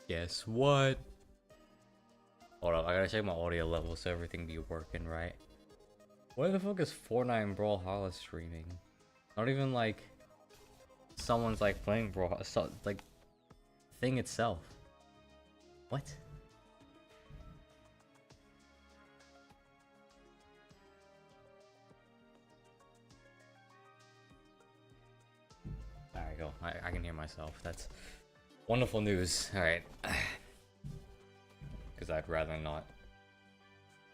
Guess what? Hold up, I gotta check my audio level so everything be working right. Why the fuck is Fortnite Brawlhalla streaming? Not even like someone's like playing Brawlhalla, so, like thing itself. What? Alright, go. I can hear myself. That's wonderful news. Alright. Because I'd rather not.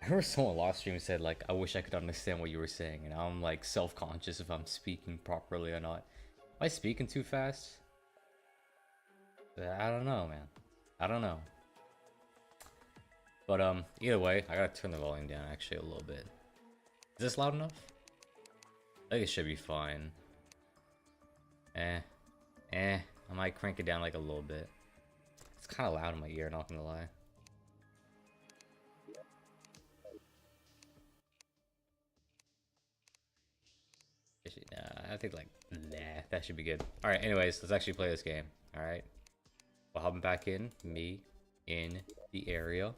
I remember someone last stream said, like, I wish I could understand what you were saying, and I'm like self-conscious if I'm speaking properly or not. Am I speaking too fast? I don't know, man. I don't know. But either way, I gotta turn the volume down actually a little bit. Is this loud enough? I think it should be fine. I might crank it down like a little bit. It's kind of loud in my ear, not gonna lie. Nah, I think like, nah, that should be good. Alright, anyways, let's actually play this game. Alright. Well, hopping back in, me in the area.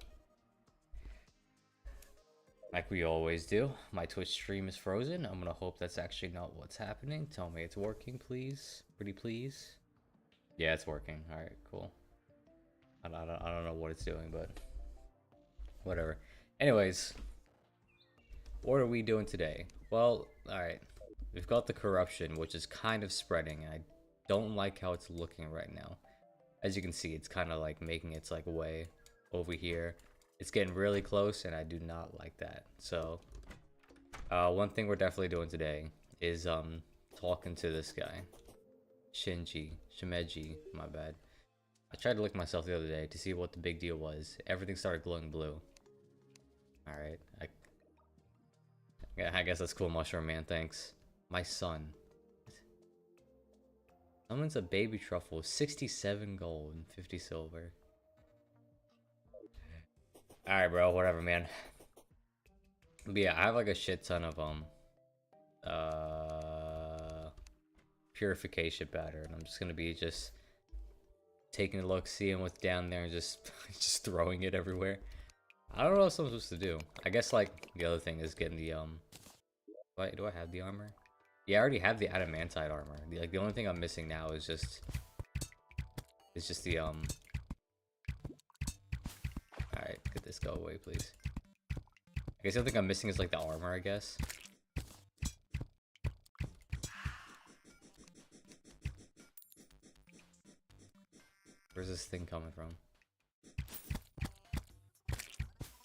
Like we always do. My Twitch stream is frozen. I'm gonna hope that's actually not what's happening. Tell me it's working, please. Pretty please. Yeah, it's working. Alright, cool. I don't know what it's doing, but whatever. Anyways, what are we doing today? Well, alright. We've got the corruption, which is kind of spreading, and I don't like how it's looking right now. As you can see, it's kind of like making its like way over here. It's getting really close, and I do not like that. So, one thing we're definitely doing today is talking to this guy, Shimeji, my bad. I tried to look myself the other day to see what the big deal was. Everything started glowing blue. Alright, I guess that's cool, Mushroom Man, thanks. My son. Someone's a baby truffle, 67 gold and 50 silver. Alright, bro, whatever, man. But yeah, I have like a shit ton of purification powder, and I'm just gonna be just taking a look, seeing what's down there, and just just throwing it everywhere. I don't know what I'm supposed to do. I guess like the other thing is getting the Wait, do I have the armor? Yeah, I already have the adamantite armor. The only thing I'm missing now is just the Alright, could this go away, please? I guess the only thing I'm missing is like the armor, I guess. Where's this thing coming from?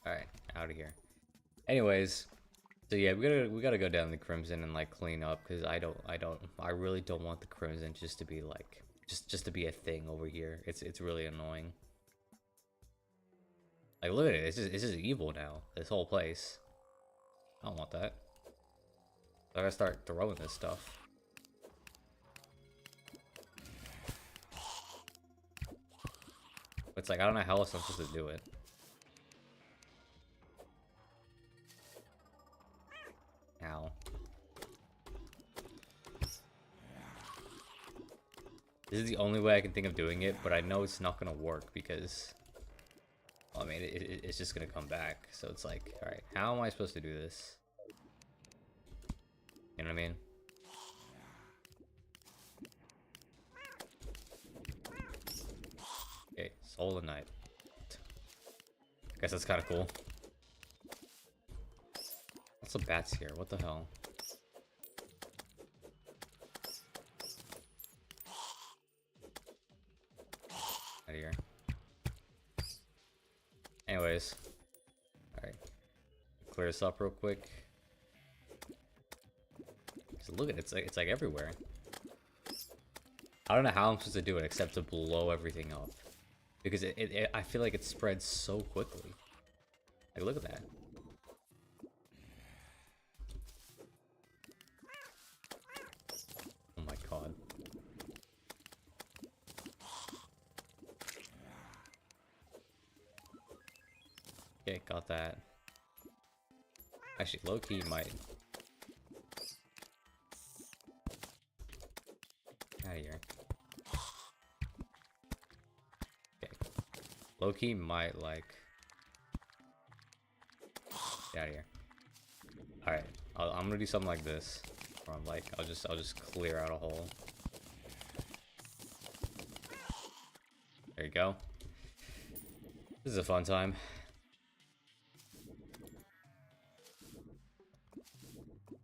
Alright, out of here. Anyways, so yeah, we gotta go down the Crimson and like clean up, because I really don't want the Crimson just to be like just to be a thing over here. It's really annoying. Like, look at it, it's just evil now, this whole place. I don't want that. So I gotta start throwing this stuff. It's like, I don't know how else I'm supposed to do it. Ow. This is the only way I can think of doing it, but I know it's not gonna work because, well, I mean, it's just gonna come back. So it's like, alright, how am I supposed to do this? You know what I mean? Okay, Soul and Night. I guess that's kind of cool. Lots of bats here, what the hell? Out of here. Anyways. Alright. Clear this up real quick. So look at it, it's like everywhere. I don't know how I'm supposed to do it except to blow everything up. Because I feel like it spreads so quickly. Like, look at that. Oh my god. Okay, got that. Actually, low-key might. Out of here. Okay. Loki might like... Get out of here. Alright, I'm gonna do something like this. Where I'm like, I'll just clear out a hole. There you go. This is a fun time.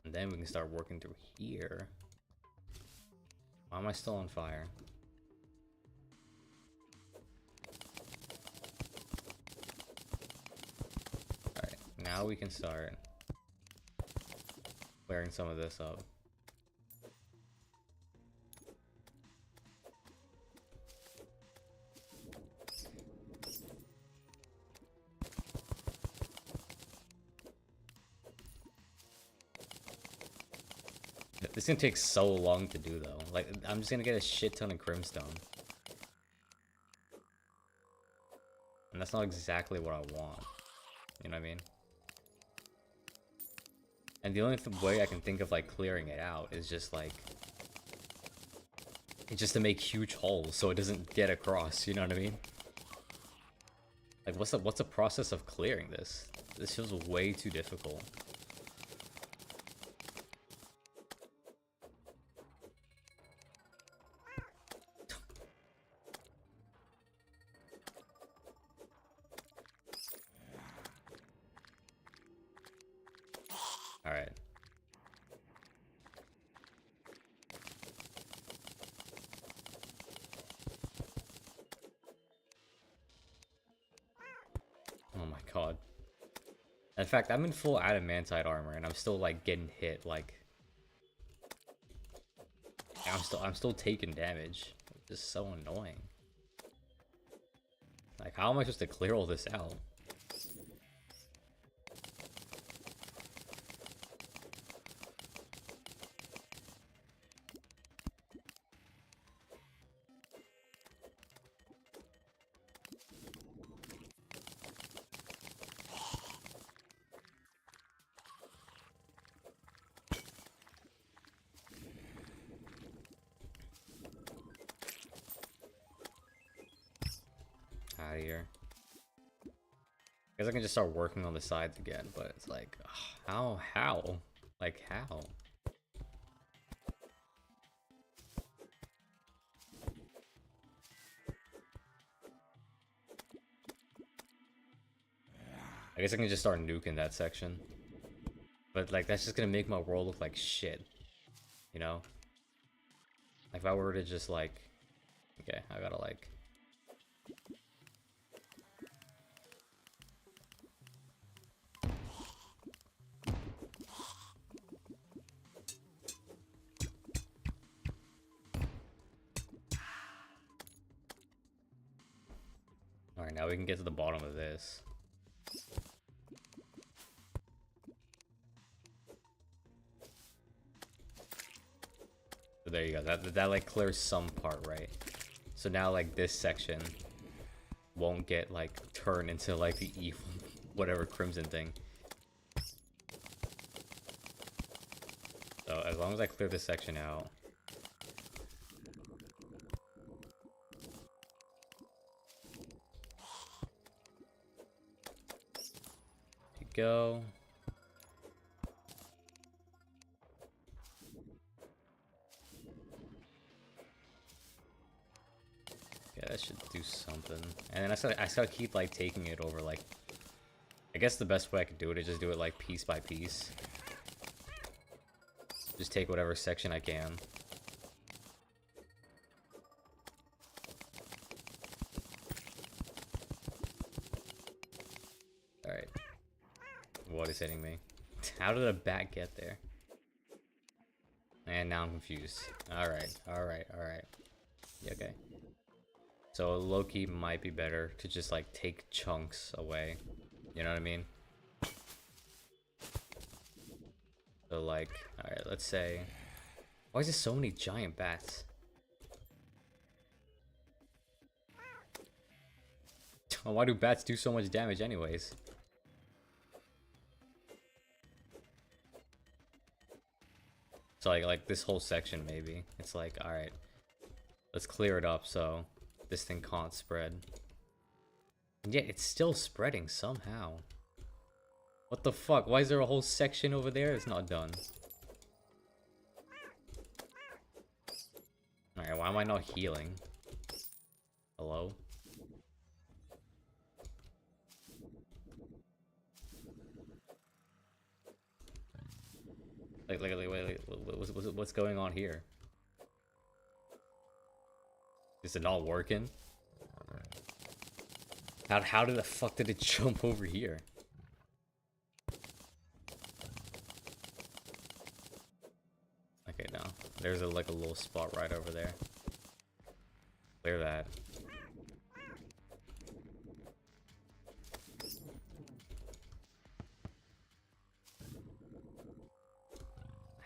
And then we can start working through here. Why am I still on fire? Alright, now we can start clearing some of this up. This is gonna take so long to do though. Like, I'm just gonna get a shit ton of crimstone. And that's not exactly what I want. You know what I mean? And the only way I can think of like clearing it out is just like... It's just to make huge holes so it doesn't get across, you know what I mean? Like, what's the process of clearing this? This feels way too difficult. Alright. Oh my god. In fact, I'm in full adamantite armor and I'm still like getting hit like I'm still taking damage. It's just so annoying. Like, how am I supposed to clear all this out? Out of here. I guess I can just start working on the sides again, but it's like, ugh, how? Like, how? I guess I can just start nuking that section. But, like, that's just gonna make my world look like shit. You know? Like, if I were to just, like... Okay, I gotta, like... Alright, now we can get to the bottom of this. So there you go. That like clears some part, right? So now like this section won't get like turned into like the evil whatever crimson thing. So as long as I clear this section out. Go. Yeah, that should do something. And then I still keep like taking it over like... I guess the best way I could do it is just do it like piece by piece. Just take whatever section I can. Alright. What is hitting me? How did a bat get there? And now I'm confused. Alright, alright, alright. Yeah, okay. So Loki might be better to just like take chunks away. You know what I mean? So like, alright, let's say... Why is there so many giant bats? Why do bats do so much damage anyways? So like this whole section maybe. It's like, alright, let's clear it up so this thing can't spread. Yeah, it's still spreading somehow. What the fuck? Why is there a whole section over there that's not done? Alright, why am I not healing? Hello? Wait, what's going on here? Is it not working? How did the fuck did it jump over here? Okay, no. There's like a little spot right over there. Clear that.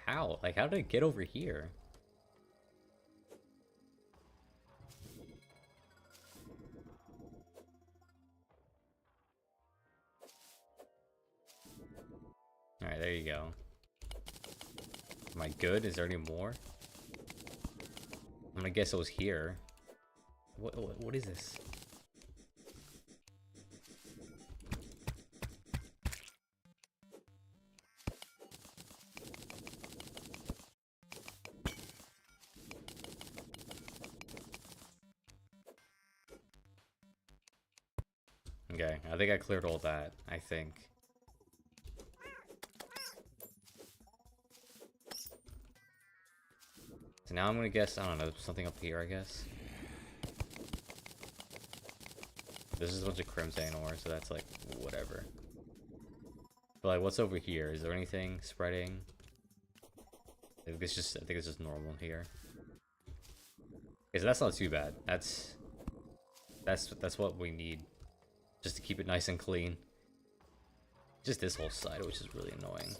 How? Like, how did it get over here? Alright, there you go. Am I good? Is there any more? I'm gonna guess it was here. What is this? Okay, I think I cleared all that, I think. So now I'm gonna guess, I don't know, something up here, I guess. This is a bunch of crimson ore, so that's like, whatever. But like, what's over here? Is there anything spreading? I think it's just normal here. Okay, so that's not too bad. That's what we need. Just to keep it nice and clean. Just this whole side, which is really annoying.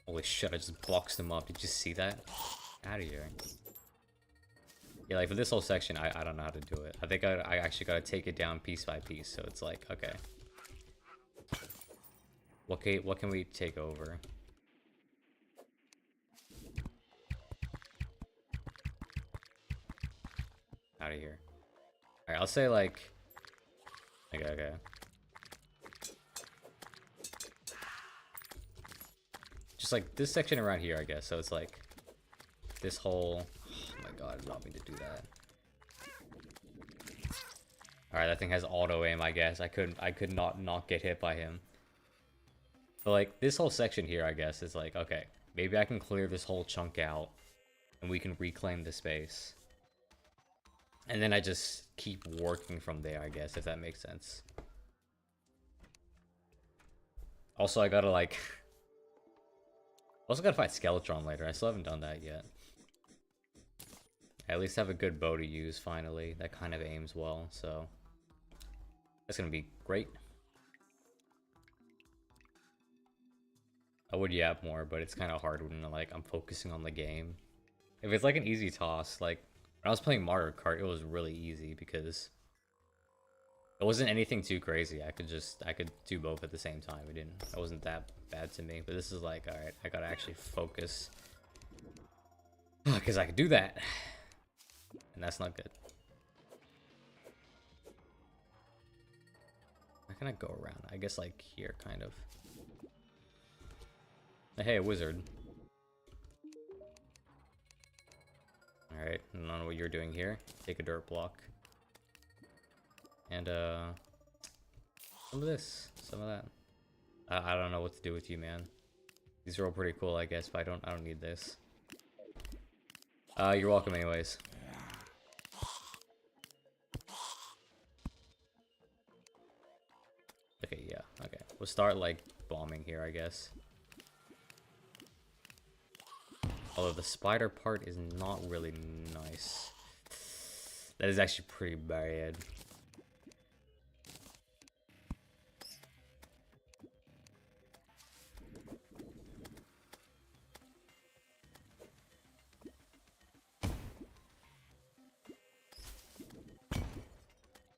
Holy shit, I just boxed them up. Did you see that? Out of here. Yeah, like for this whole section, I don't know how to do it. I think I actually gotta take it down piece by piece, so it's like, okay. What can we take over? Out of here. Alright, I'll say like... Okay. Just like this section around here, I guess. So it's like this whole... Oh my god, I did not mean to do that. Alright, that thing has auto aim, I guess. I could not get hit by him. But like this whole section here, I guess, is like, okay, maybe I can clear this whole chunk out and we can reclaim the space. And then I just keep working from there, I guess, if that makes sense. Also, I gotta like... Also gotta fight Skeletron later. I still haven't done that yet. I at least have a good bow to use, finally. That kind of aims well, so... That's gonna be great. I would yap more, but it's kind of hard when like I'm focusing on the game. If it's like an easy toss, like when I was playing Mario Kart, it was really easy because it wasn't anything too crazy. I could do both at the same time. It wasn't that bad to me. But this is like, all right, I gotta actually focus because I could do that, and that's not good. How can I go around? I guess like here, kind of. Hey, a wizard. Alright, I don't know what you're doing here. Take a dirt block. And, some of this, some of that. I don't know what to do with you, man. These are all pretty cool, I guess, but I don't need this. You're welcome anyways. Okay, yeah, okay. We'll start, like, bombing here, I guess. Although the spider part is not really nice. That is actually pretty bad.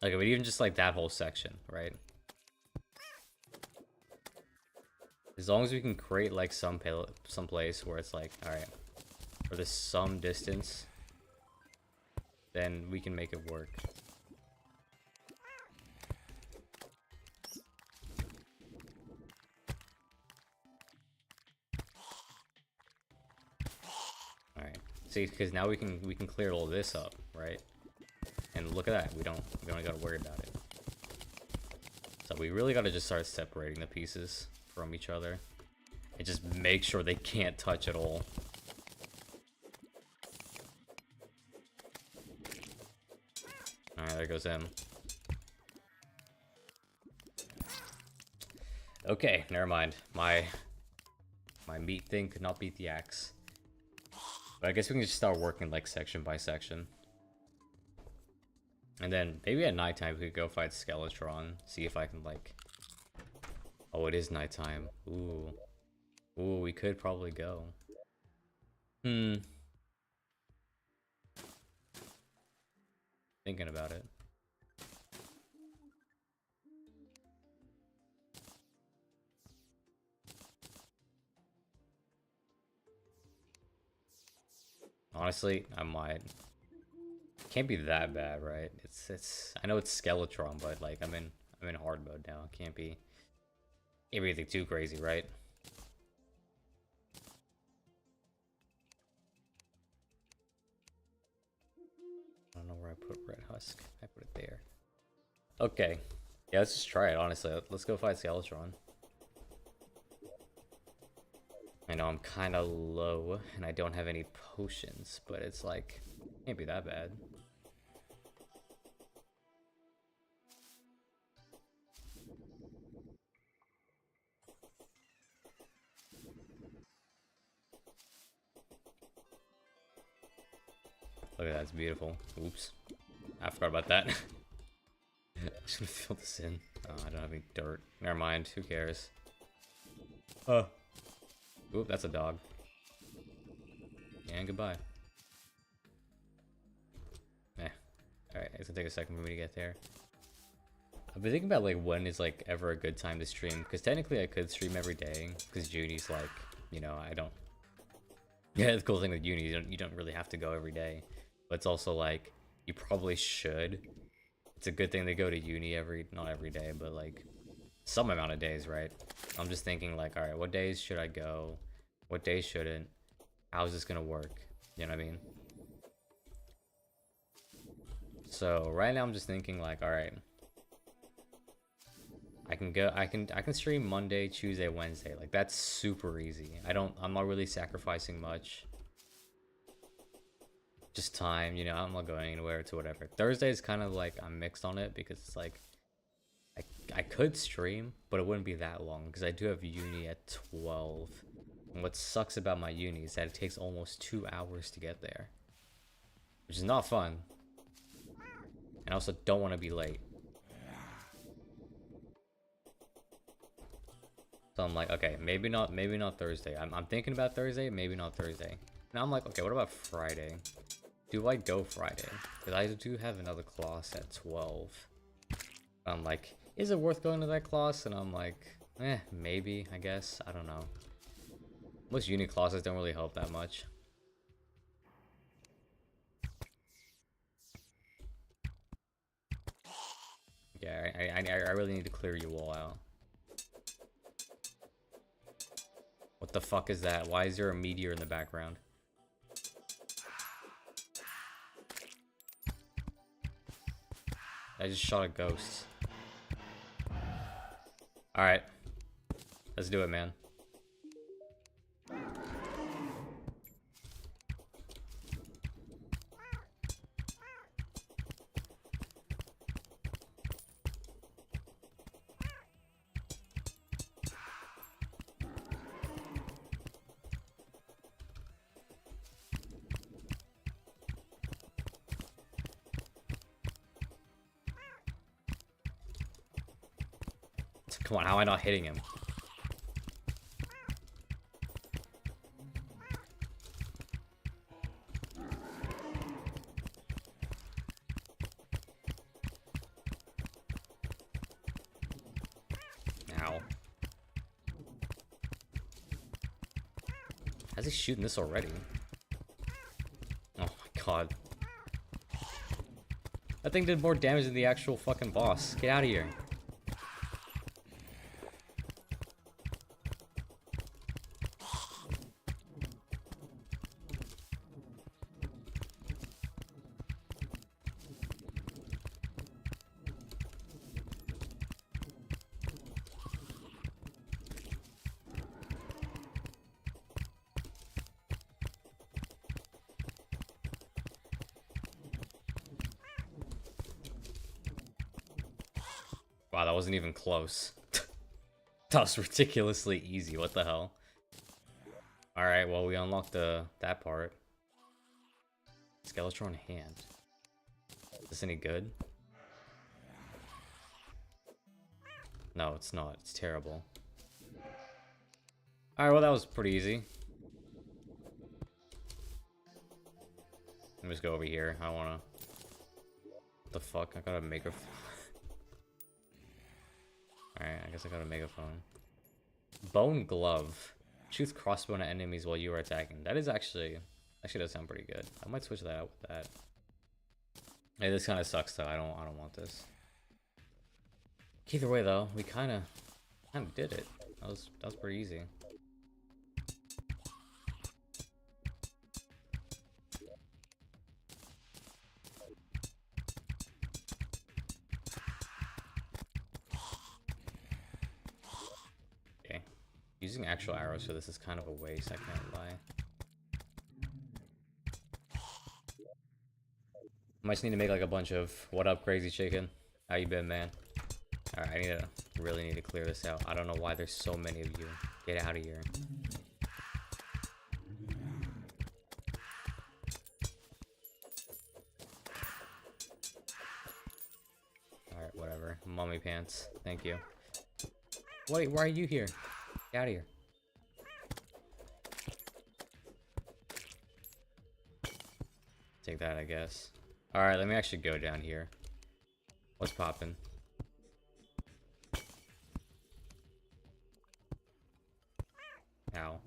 Like, but even just like that whole section, right? As long as we can create like some place where it's like, all right, for this some distance, then we can make it work. All right, see, because now we can clear all this up, right? And look at that, we don't gotta worry about it. So we really gotta just start separating the pieces from each other and just make sure they can't touch at all. Alright, there goes him. Okay, never mind. My meat thing could not beat the axe. But I guess we can just start working like section by section. And then maybe at nighttime we could go fight Skeletron. See if I can like... Oh, it is nighttime. Ooh. Ooh, we could probably go. Thinking about it. Honestly, I might. Can't be that bad, right? It's I know it's Skeletron, but like I'm in hard mode now. Can't be anything too crazy, right? I don't know where I put Red Husk. I put it there. Okay. Yeah, let's just try it, honestly. Let's go fight Skeletron. I know I'm kind of low, and I don't have any potions, but it's like, can't be that bad. Look at that, it's beautiful. Oops. I forgot about that. I'm just gonna fill this in. Oh, I don't have any dirt. Never mind, who cares? Oop, that's a dog. And goodbye. Alright, it's gonna take a second for me to get there. I've been thinking about like when is like ever a good time to stream, because technically I could stream every day, because Junie's like, you know, I don't... Yeah, the cool thing with uni, you don't really have to go every day. But it's also like, you probably should. It's a good thing to go to uni not every day, but like some amount of days, right? I'm just thinking like, alright, what days should I go? What days shouldn't? How's this gonna work? You know what I mean? So right now I'm just thinking like, alright, I can stream Monday, Tuesday, Wednesday. Like that's super easy. I'm not really sacrificing much. Just time, you know, I'm not going anywhere to whatever. Thursday is kind of like I'm mixed on it because it's like I could stream, but it wouldn't be that long because I do have uni at 12. And what sucks about my uni is that it takes almost 2 hours to get there, which is not fun. And I also don't want to be late. So I'm like, okay, maybe not Thursday. I'm thinking about Thursday, maybe not Thursday. Now I'm like, okay, what about Friday? Do I go Friday? Because I do have another class at 12. I'm like, is it worth going to that class? And I'm like, maybe, I guess. I don't know. Most uni classes don't really help that much. Yeah, I really need to clear you all out. What the fuck is that? Why is there a meteor in the background? I just shot a ghost. Alright. Let's do it, man. Come on, how am I not hitting him? How's he shooting this already? Oh my god. That thing did more damage than the actual fucking boss. Get out of here. Wow, that wasn't even close. That was ridiculously easy. What the hell? Alright, well, we unlocked that part. Skeletron hand. Is this any good? No, it's not. It's terrible. Alright, well, that was pretty easy. Let me just go over here. I don't wanna... What the fuck? I gotta make a... Alright, I guess I got a megaphone. Bone glove. Shoots crossbow at enemies while you are attacking. That is actually does sound pretty good. I might switch that out with that. Hey, this kind of sucks though. I don't want this. Either way though, we kind of did it. That was pretty easy. Using actual arrows for this is kind of a waste, I can't lie. Might just need to make like a bunch of "What up, crazy chicken? How you been, man?" Alright, I really need to clear this out. I don't know why there's so many of you. Get out of here. Alright, whatever. Mummy pants. Thank you. Wait, why are you here? Get out of here. Take that, I guess. Alright, let me actually go down here. What's poppin'? Ow.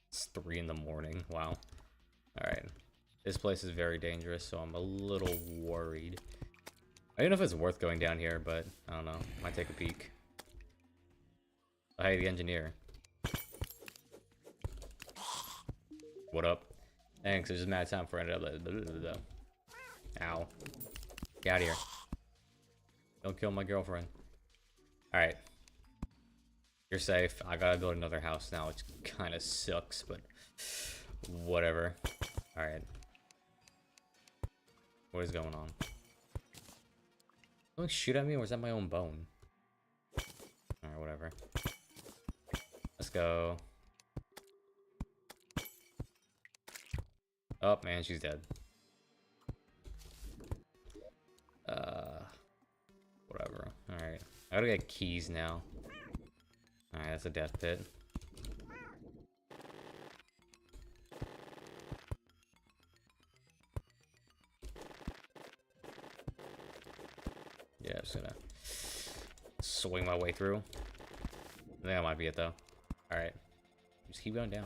It's 3 in the morning. Wow. Alright. This place is very dangerous, so I'm a little worried. I don't know if it's worth going down here, but I don't know. Might take a peek. Oh, hey, the engineer. What up? Thanks, it's just mad time for it. Ow. Get out of here. Don't kill my girlfriend. Alright. You're safe. I gotta build another house now, which kinda sucks, but whatever. Alright. What is going on? Don't shoot at me, or is that my own bone? Alright, whatever. Let's go. Oh, man, she's dead. Whatever. Alright. I gotta get keys now. Alright, that's a death pit. Yeah, just gonna swing my way through. I think that might be it though. Alright. Just keep going down.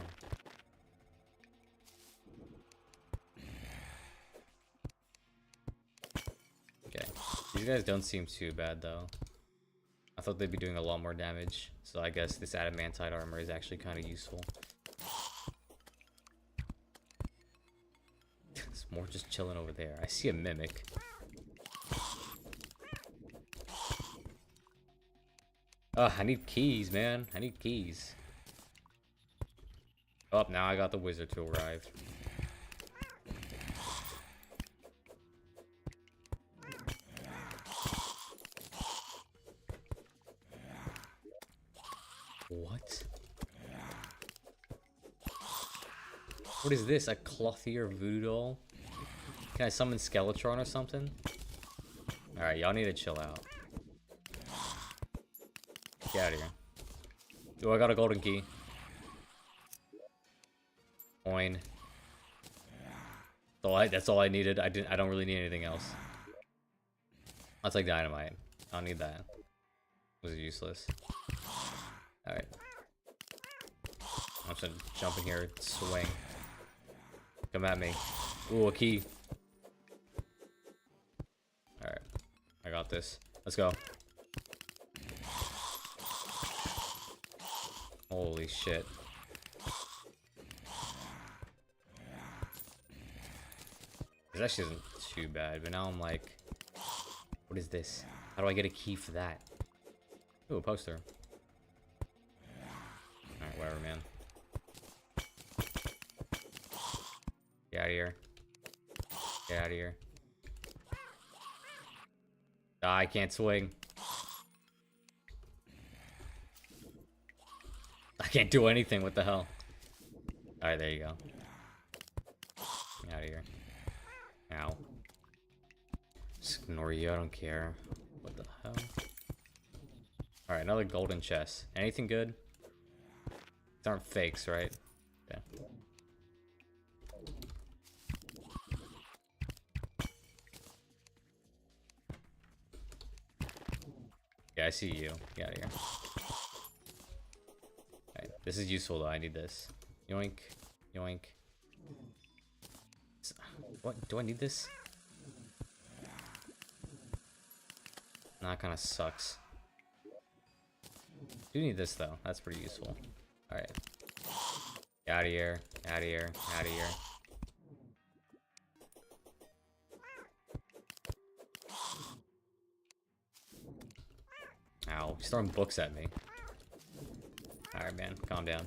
Okay. These guys don't seem too bad though. I thought they'd be doing a lot more damage. So I guess this adamantite armor is actually kind of useful. It's more just chilling over there. I see a mimic. Oh, I need keys, man. I need keys. Oh, now I got the wizard to arrive. What? What is this? A clothier voodoo doll? Can I summon Skeletron or something? Alright, y'all need to chill out. Get out of here. Oh, I got a golden key. Coin. That's all I needed. I don't really need anything else. I'll take dynamite. I don't need that. Was it useless? Alright. I'm just gonna jump in here and swing. Come at me. Ooh, a key. Alright. I got this. Let's go. Holy shit. This actually isn't too bad, but now I'm like, what is this? How do I get a key for that? Ooh, a poster. Alright, whatever, man. Get out of here. Get out of here. Ah, I can't swing. I can't do anything. What the hell? Alright, there you go. Get out of here. Ow. Just ignore you, I don't care. What the hell? Alright, another golden chest. Anything good? These aren't fakes, right? Yeah. Yeah, I see you. Get out of here. Alright, this is useful though, I need this. Yoink. Yoink. What? Do I need this? Nah, that kinda sucks. Do need this though, that's pretty useful. Alright. Get out of here. Out of here. Out of here. Ow, he's throwing books at me. Alright, man, calm down.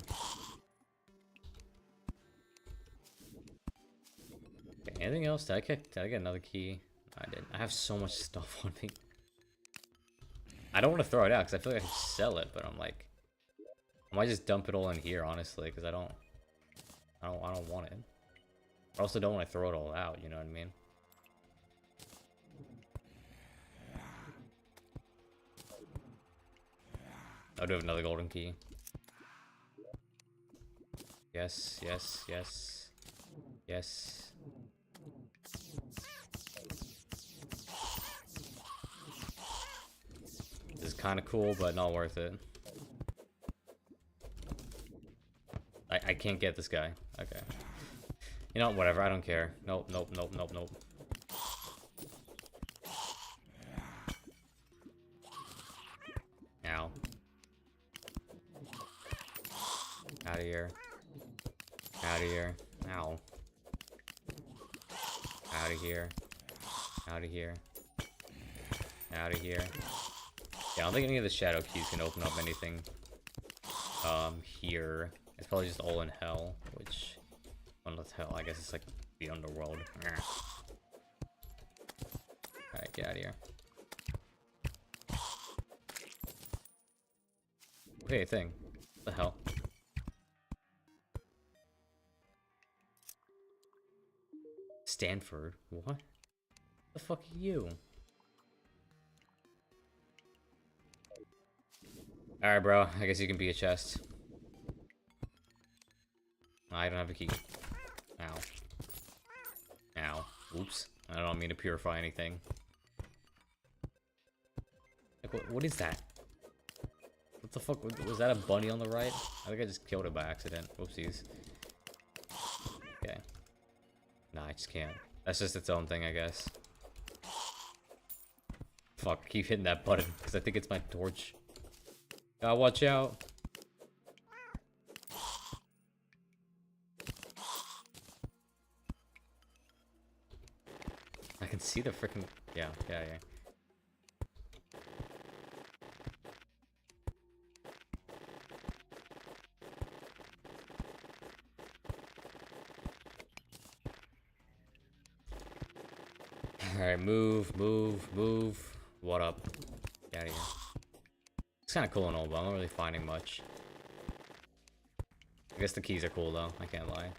Okay, anything else? Did I get another key? I didn't. I have so much stuff on me. I don't want to throw it out because I feel like I can sell it, but I'm like, I might just dump it all in here, honestly, because I don't want it. I also don't want to throw it all out. You know what I mean? I do have another golden key. Yes, yes, yes, yes. This is kind of cool, but not worth it. I can't get this guy. Okay. You know, whatever. I don't care. Nope, nope, nope, nope, nope. Ow. Out of here. Out of here. Ow. Out of here. Out of here. Out of here. Yeah, I don't think any of the shadow keys can open up anything here. It's probably just all in hell, which, well, not hell, I guess it's like the underworld. Alright, get out of here. Okay, thing. What the hell? Stanford? What? The fuck are you? Alright, bro. I guess you can be a chest. I don't have a key. Ow. Ow. Oops. I don't mean to purify anything. Like, what is that? What the fuck? Was that a bunny on the right? I think I just killed it by accident. Whoopsies. Okay. Nah, I just can't. That's just its own thing, I guess. Fuck, keep hitting that button, because I think it's my torch. Gotta watch out. I can see the freaking... Yeah. Alright, move. What up? Get out of here. It's kind of cool and all, but I'm not really finding much. I guess the keys are cool though, I can't lie.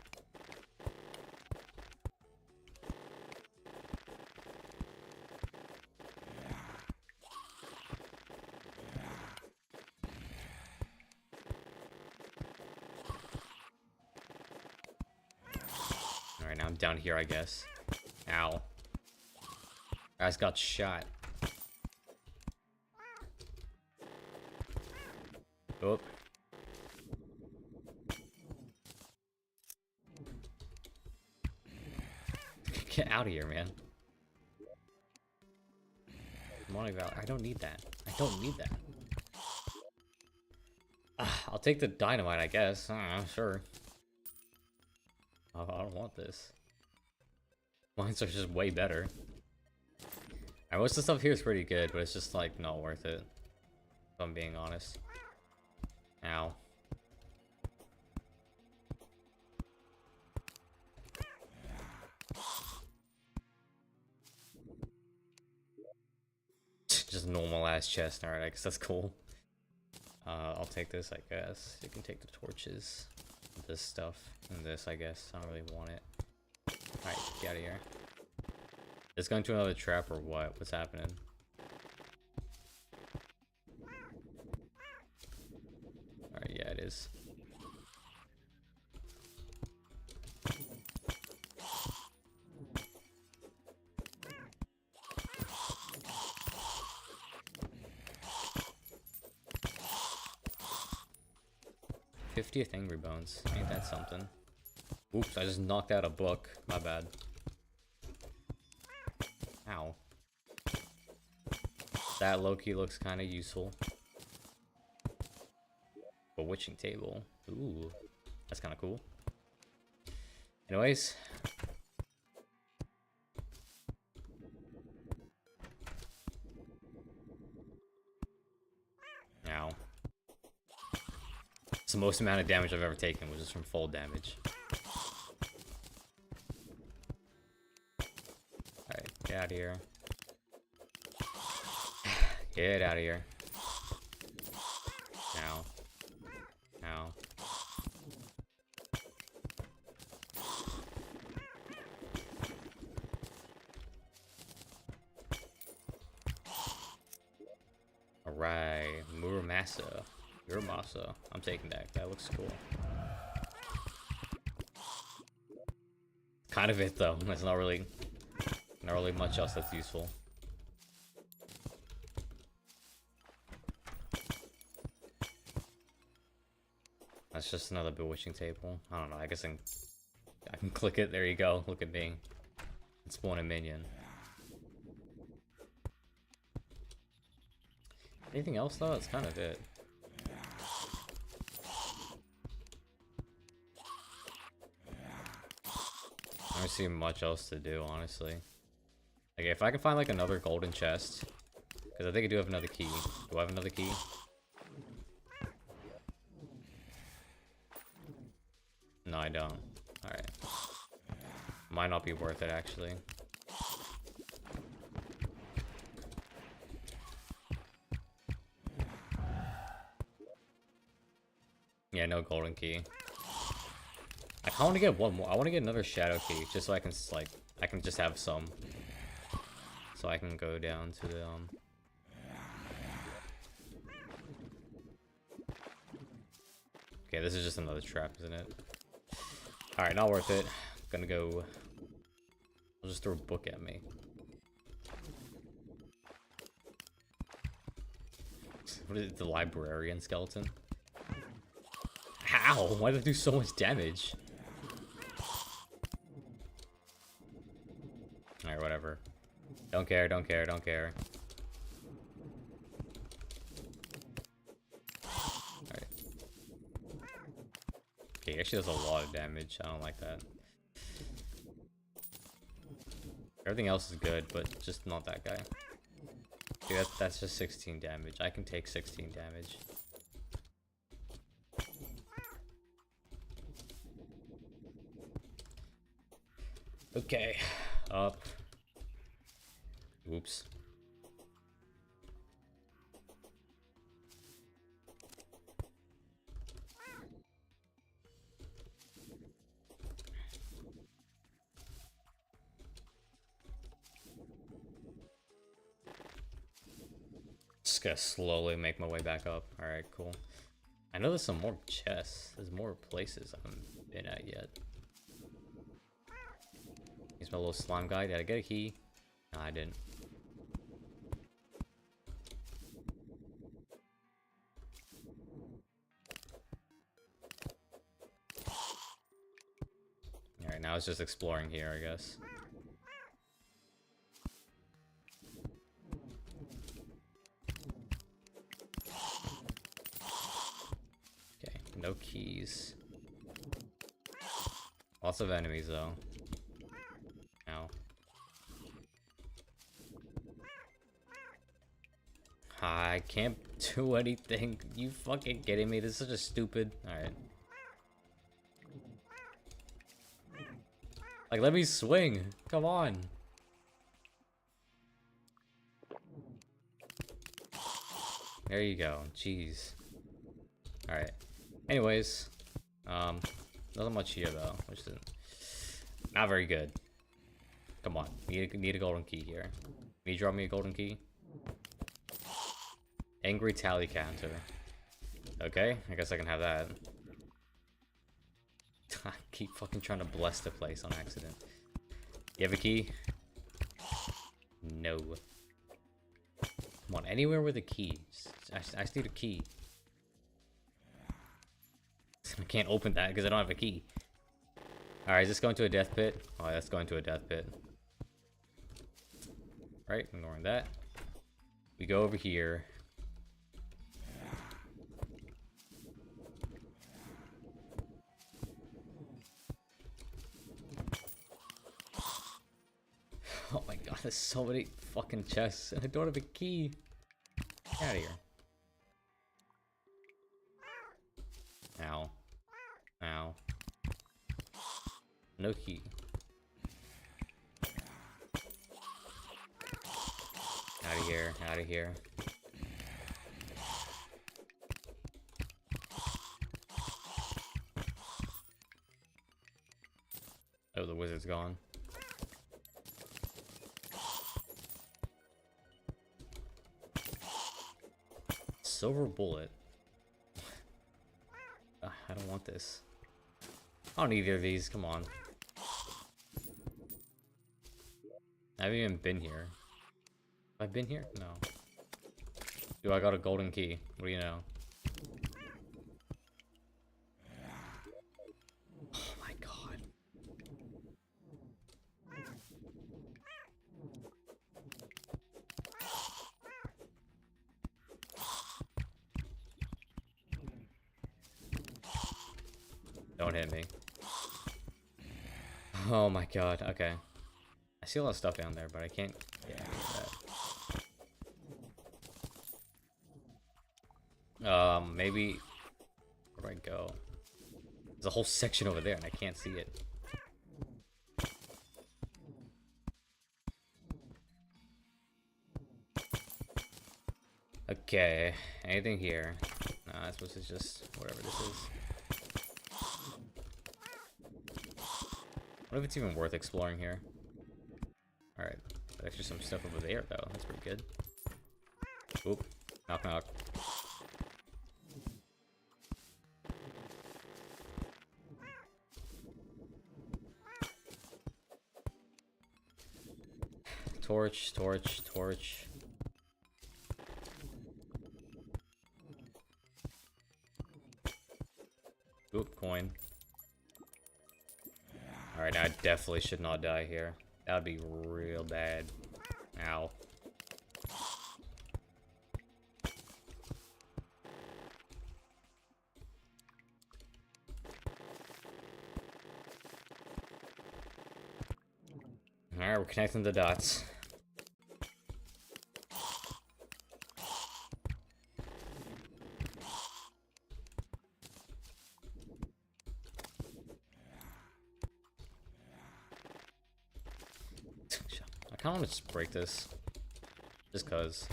Alright, now I'm down here, I guess. Ow. Guys got shot. Oh. Get out of here, man. Money Valor. I don't need that. I don't need that. I'll take the dynamite, I guess. Sure. Oh, I don't want this. Mines are just way better. Most of the stuff here is pretty good, but it's just like not worth it. If I'm being honest. Ow. Just normal ass chest. Alright, I guess that's cool. I'll take this, I guess. You can take the torches. This stuff. And this, I guess. I don't really want it. Alright, get out of here. It's going to another trap or what? What's happening? Alright, yeah, it is. '50th Angry Bones. Ain't that something? Oops, I just knocked out a book. My bad. Ow. That low-key looks kind of useful. Bewitching table. Ooh. That's kind of cool. Anyways. Ow. It's the most amount of damage I've ever taken, which is from full damage. Alright, get out of here. Get out of here. Now. Now. Alright, Muramasa. Muramasa. I'm taking that. That looks cool. Kind of it though. That's not really much else that's useful. That's just another bewitching table. I don't know. I guess I can click it. There you go. Look at me. It's spawn a minion. Anything else though? That's kind of it. I don't see much else to do, honestly. Like, if I can find like another golden chest, because I think I do have another key. Do I have another key? No, I don't. Alright. Might not be worth it, actually. Yeah, no golden key. I kind of want to get one more. I want to get another shadow key, just so I can, like, I can just have some. So I can go down to the, Okay, this is just another trap, isn't it? Alright, not worth it. Gonna go... I'll just throw a book at me. What is it, the librarian skeleton? How? Why did it do so much damage? Alright, whatever. Don't care, don't care, don't care. Alright. Okay, actually does a lot of damage. I don't like that. Everything else is good, but just not that guy. Dude, that's just 16 damage. I can take 16 damage. Okay, up. Oops. Just gotta slowly make my way back up. Alright, cool. I know there's some more chests. There's more places I haven't been at yet. Here's my little slime guy. Did I get a key? No, I didn't. now it's just exploring here, I guess. Okay, no keys. Lots of enemies, though. Ow. I can't do anything. You fucking kidding me? This is such a stupid... Alright. Like, let me swing. Come on. There you go. Jeez. Alright. Anyways. Nothing much here, though. Which is not very good. Come on. Need a golden key here. Can you draw me a golden key? Angry tally counter. Okay, I guess I can have that. I keep fucking trying to bless the place on accident. You have a key? No. Come on, anywhere with a key. I just need a key. I can't open that because I don't have a key. Alright, is this going to a death pit? Oh, that's going to a death pit. Right, ignoring that. We go over here. Oh my god, there's so many fucking chests, and I don't have a key. Get out of here. Ow. Ow. No key. Out of here, out of here. Oh, the wizard's gone. Silver bullet. I don't want this. I don't need either of these, come on. I haven't even been here. Have I been here? No. Dude, I got a golden key. What do you know? Oh my god. Don't hit me. Oh my god, okay. I see a lot of stuff down there, but I can't... Yeah, I need that. Maybe... Where do I go? There's a whole section over there and I can't see it. Okay, anything here? Nah, I suppose it's just whatever this is. What if it's even worth exploring here? Alright, there's actually some stuff over there though, that's pretty good. Oop, knock knock. Torch, torch, torch. Oop, coin. Alright, I definitely should not die here. That would be real bad. Ow. Alright, we're connecting the dots. I kind of want to just break this. Just cause.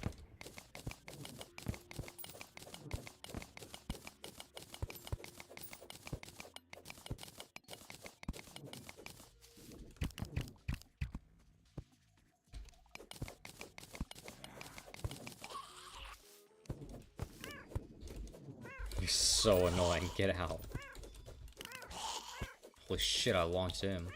You're so annoying. Get out. Holy shit, I launched him.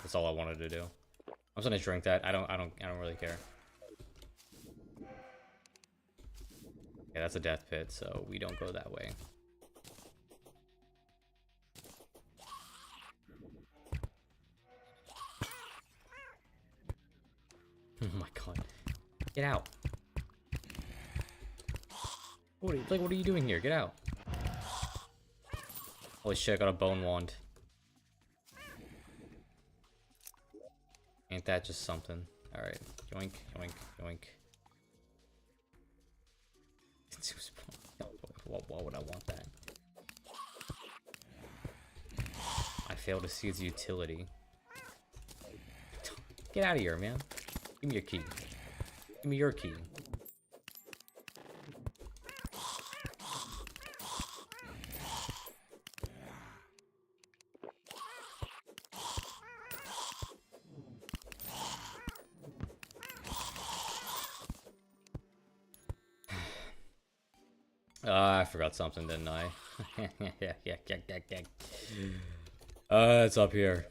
That's all I wanted to do. I'm just gonna drink that. I don't really care. Yeah, that's a death pit, so we don't go that way. Oh my god. Get out. What are you doing here? Get out. Holy shit, I got a bone wand. Ain't that just something? Alright. Yoink, yoink, yoink. Why would I want that? I fail to see its utility. Get out of here, man. Give me your key. Give me your key. I forgot something, didn't I? Yeah. It's up here.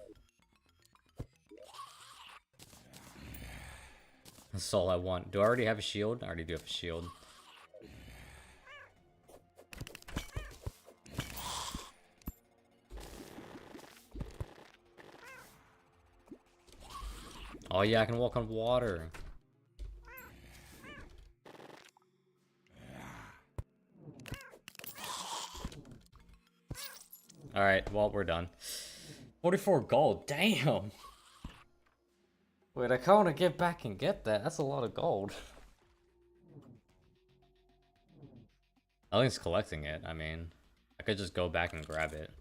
That's all I want. Do I already have a shield? I already do have a shield. Oh yeah, I can walk on water. Alright, well, we're done. 44 gold, damn! Wait, I kinda wanna get back and get that. That's a lot of gold. At least collecting it, I mean. I could just go back and grab it.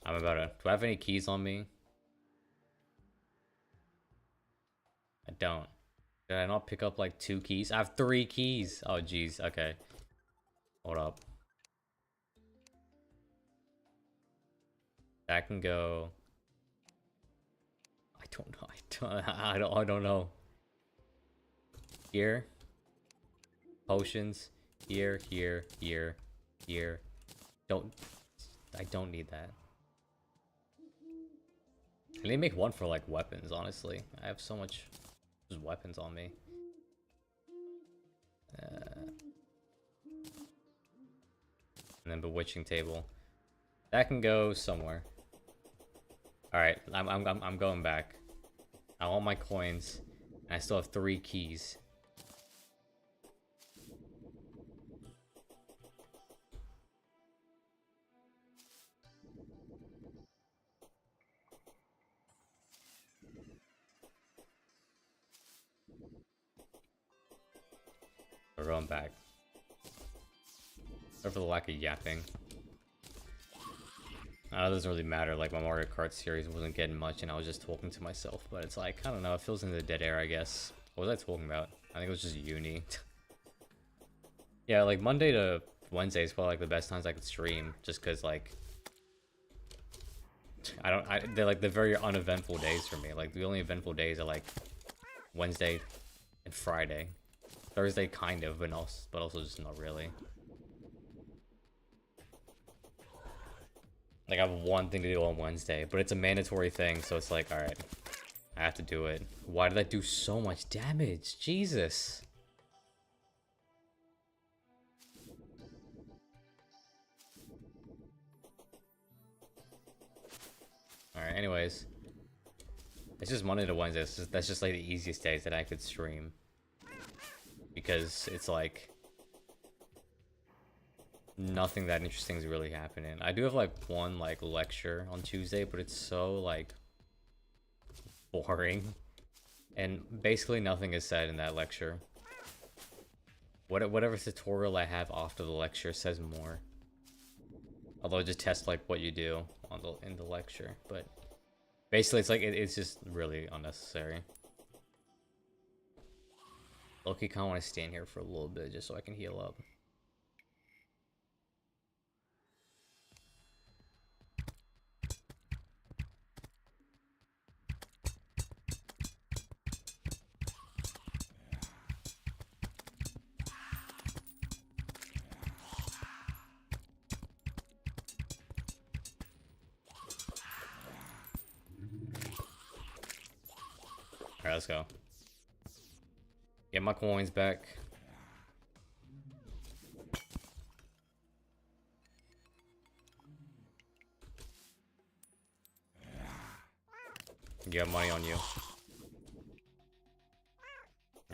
I'm about to... Do I have any keys on me? I don't. Did I not pick up like 2 keys? I have 3 keys! Oh, jeez, okay. Hold up. That can go... I don't know. Here. Potions. Here. I don't need that. I need to make one for like weapons, honestly. I have so much just weapons on me. And then bewitching table. That can go somewhere. Alright, I'm going back. I want my coins. And I still have 3 keys. We're going back. Sorry for the lack of yapping. It doesn't really matter, like my Mario Kart series wasn't getting much and I was just talking to myself, but it's like, I don't know, it feels in the dead air, I guess. What was I talking about? I think it was just uni. Yeah, like Monday to Wednesday is probably like the best times I could stream, just cause like, they're like the very uneventful days for me. Like the only eventful days are like Wednesday and Friday. Thursday kind of, but also just not really. Like, I have one thing to do on Wednesday, but it's a mandatory thing, so it's like, alright, I have to do it. Why did that do so much damage? Jesus. Alright, anyways. It's just Monday to Wednesday. That's just like the easiest days that I could stream. Because it's like... nothing that interesting is really happening. I do have like one like lecture on Tuesday, but it's so like boring, and basically nothing is said in that lecture. Whatever tutorial I have after the lecture says more. Although it just tests like what you do on in the lecture, but basically it's like it's just really unnecessary. Loki, kind of want to stand here for a little bit just so I can heal up. Alright, let's go. Get my coins back. You have money on you.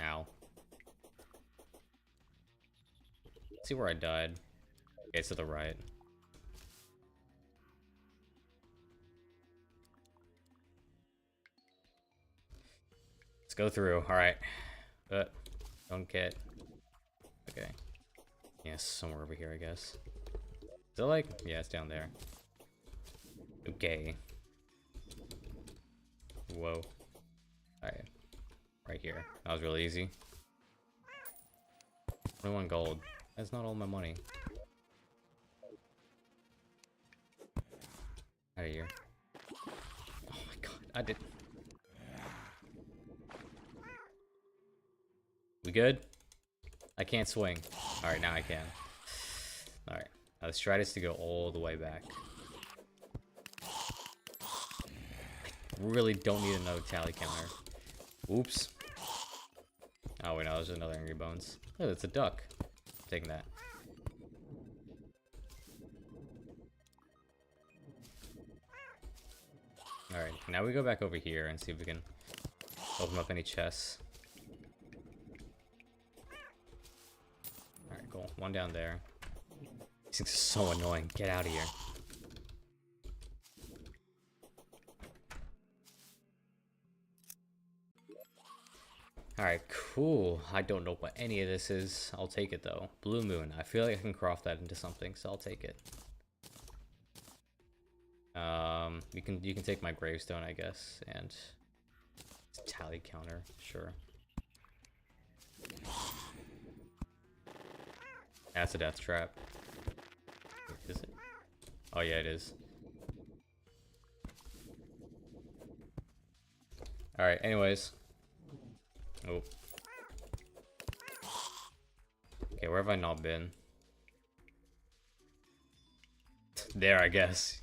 Ow. Let's see where I died. Okay, it's to the right. Let's go through. Alright. Don't get... Okay. Yes, somewhere over here, I guess. Is it like... Yeah, it's down there. Okay. Whoa. Alright. Right here. That was really easy. 21 gold. That's not all my money. Out of here. Oh my god, I did... We good? I can't swing. Alright, now I can. Alright. Now the strat is to go all the way back. I really don't need another tally counter. Oops. Oh wait, no, there's another Angry Bones. Oh, it's a duck. I'm taking that. Alright, now we go back over here and see if we can open up any chests. Alright, cool. One down there. These things are so annoying. Get out of here. Alright, cool. I don't know what any of this is. I'll take it though. Blue Moon. I feel like I can craft that into something, so I'll take it. You can take my gravestone, I guess, and tally counter, sure. That's a death trap. Is it? Oh yeah, it is. Alright, anyways. Oh. Okay, where have I not been? There, I guess.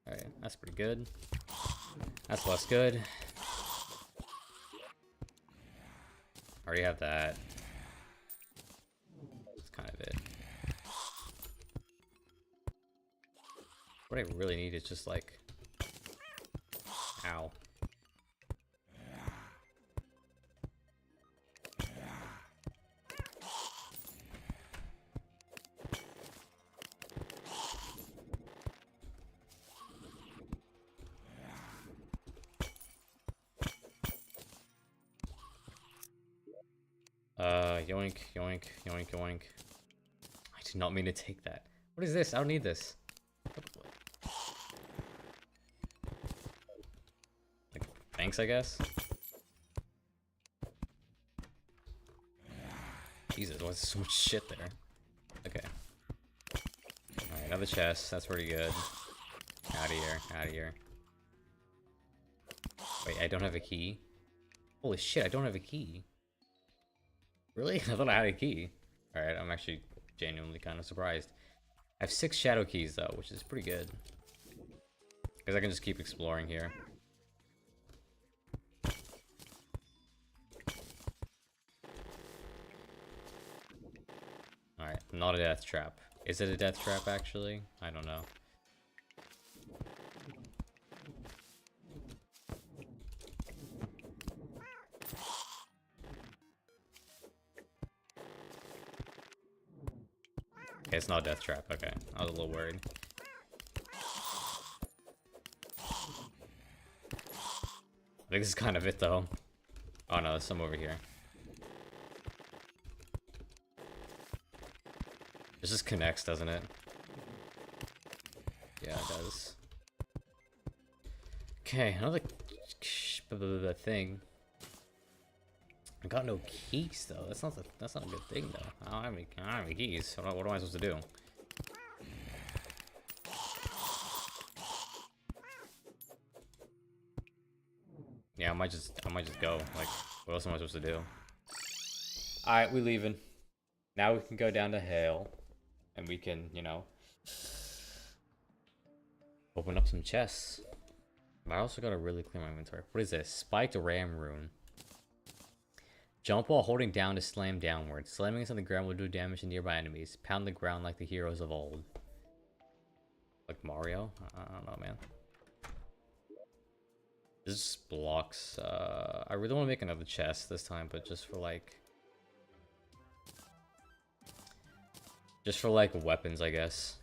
Alright, that's pretty good. That's less good. Already have that. That's kind of it. What I really need is just like... Ow. Yoink, yoink, yoink, yoink. I did not mean to take that. What is this? I don't need this. Like, thanks, I guess? Jesus, why is so much shit there? Okay. Alright, another chest. That's pretty good. Out of here, out of here. Wait, I don't have a key? Holy shit, I don't have a key. Really? I thought I had a key. Alright, I'm actually genuinely kind of surprised. I have 6 shadow keys though, which is pretty good. Because I can just keep exploring here. Alright, not a death trap. Is it a death trap actually? I don't know. Okay, it's not a death trap. Okay, I was a little worried. I think this is kind of it, though. Oh no, there's some over here. This just connects, doesn't it? Yeah, it does. Okay, another thing. I got no keys though. That's not a good thing though. I don't have any keys. What am I supposed to do? Yeah, I might just go. Like, what else am I supposed to do? Alright, we leaving. Now we can go down to Hale. And we can, you know, Open up some chests. But I also gotta really clear my inventory. What is this? Spiked ram rune. Jump while holding down to slam downward. Slamming us on the ground will do damage to nearby enemies. Pound the ground like the heroes of old. Like Mario? I don't know, man. This just blocks. I really want to make another chest this time, but just for like... Just for like weapons, I guess.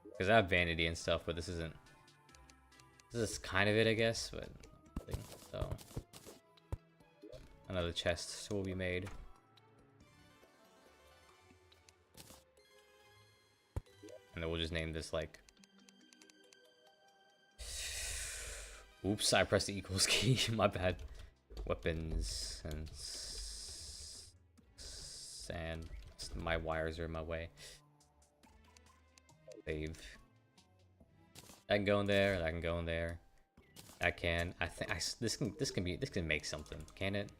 Because I have vanity and stuff, but this isn't... This is kind of it, I guess, but... So... Another chest will be made. And then we'll just name this like... Oops, I pressed the equals key. My bad. Weapons and... Sand. My wires are in my way. Save. That can go in there. That can go in there. That can. I think this can make something. Can it?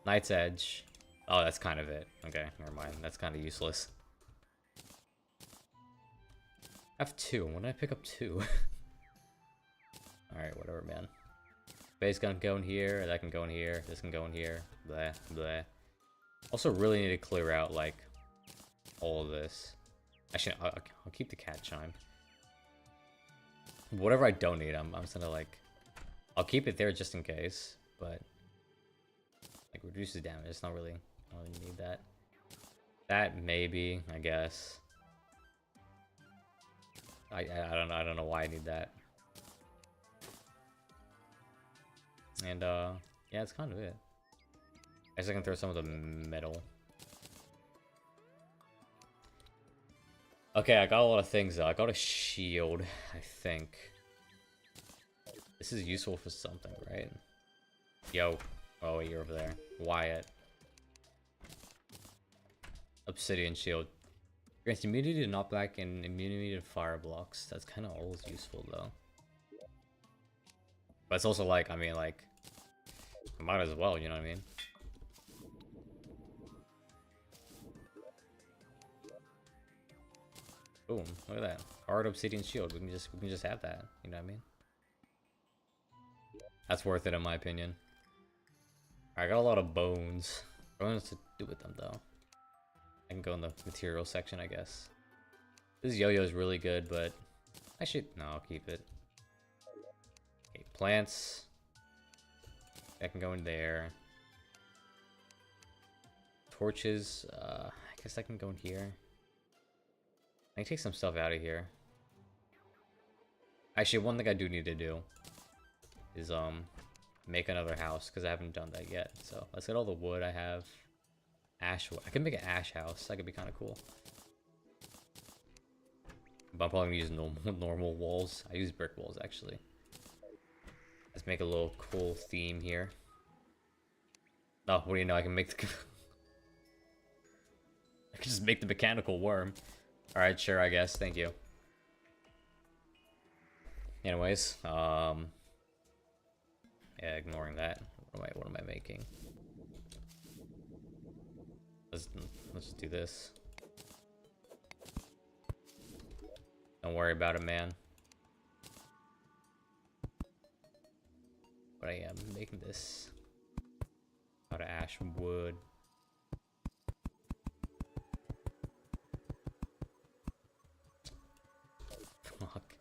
Knight's Edge. Oh, that's kind of it. Okay, never mind. That's kind of useless. I have 2. When did I pick up 2? Alright, whatever, man. Base gun can go in here. That can go in here. This can go in here. Blah, blah. Also, really need to clear out, like, all of this. Actually, I'll keep the cat chime. Whatever I don't need, I'm just gonna, like... I'll keep it there just in case, but... Like, reduces damage. It's not really... I don't really need that. That, maybe, I guess. I don't know why I need that. And, yeah, that's kind of it. I guess I can throw some of the metal. Okay, I got a lot of things, though. I got a shield, I think. This is useful for something, right? Yo. Oh, wait, you're over there. Wyatt. Obsidian shield. Grants immunity to knockback and immunity to fire blocks. That's kind of always useful, though. But it's also like, I mean, like... Might as well, you know what I mean? Boom, look at that. Hard obsidian shield. We can just have that, you know what I mean? That's worth it in my opinion. I got a lot of bones. I don't know what to do with them though. I can go in the material section, I guess. This yo-yo is really good, but actually, no, I'll keep it. Okay, plants. That can go in there. Torches. I guess that can go in here. I can take some stuff out of here. Actually, one thing I do need to do is make another house because I haven't done that yet. So let's get all the wood I have. Ash. I can make an ash house. That could be kind of cool. But I'm probably gonna use normal walls. I use brick walls actually. Let's make a little cool theme here. Oh, what do you know? I can make the. I can just make the mechanical worm. All right, sure. I guess. Thank you. Anyways, yeah, ignoring that. What am I making? Let's just do this. Don't worry about it, man. But I am making this out of ash wood. Fuck.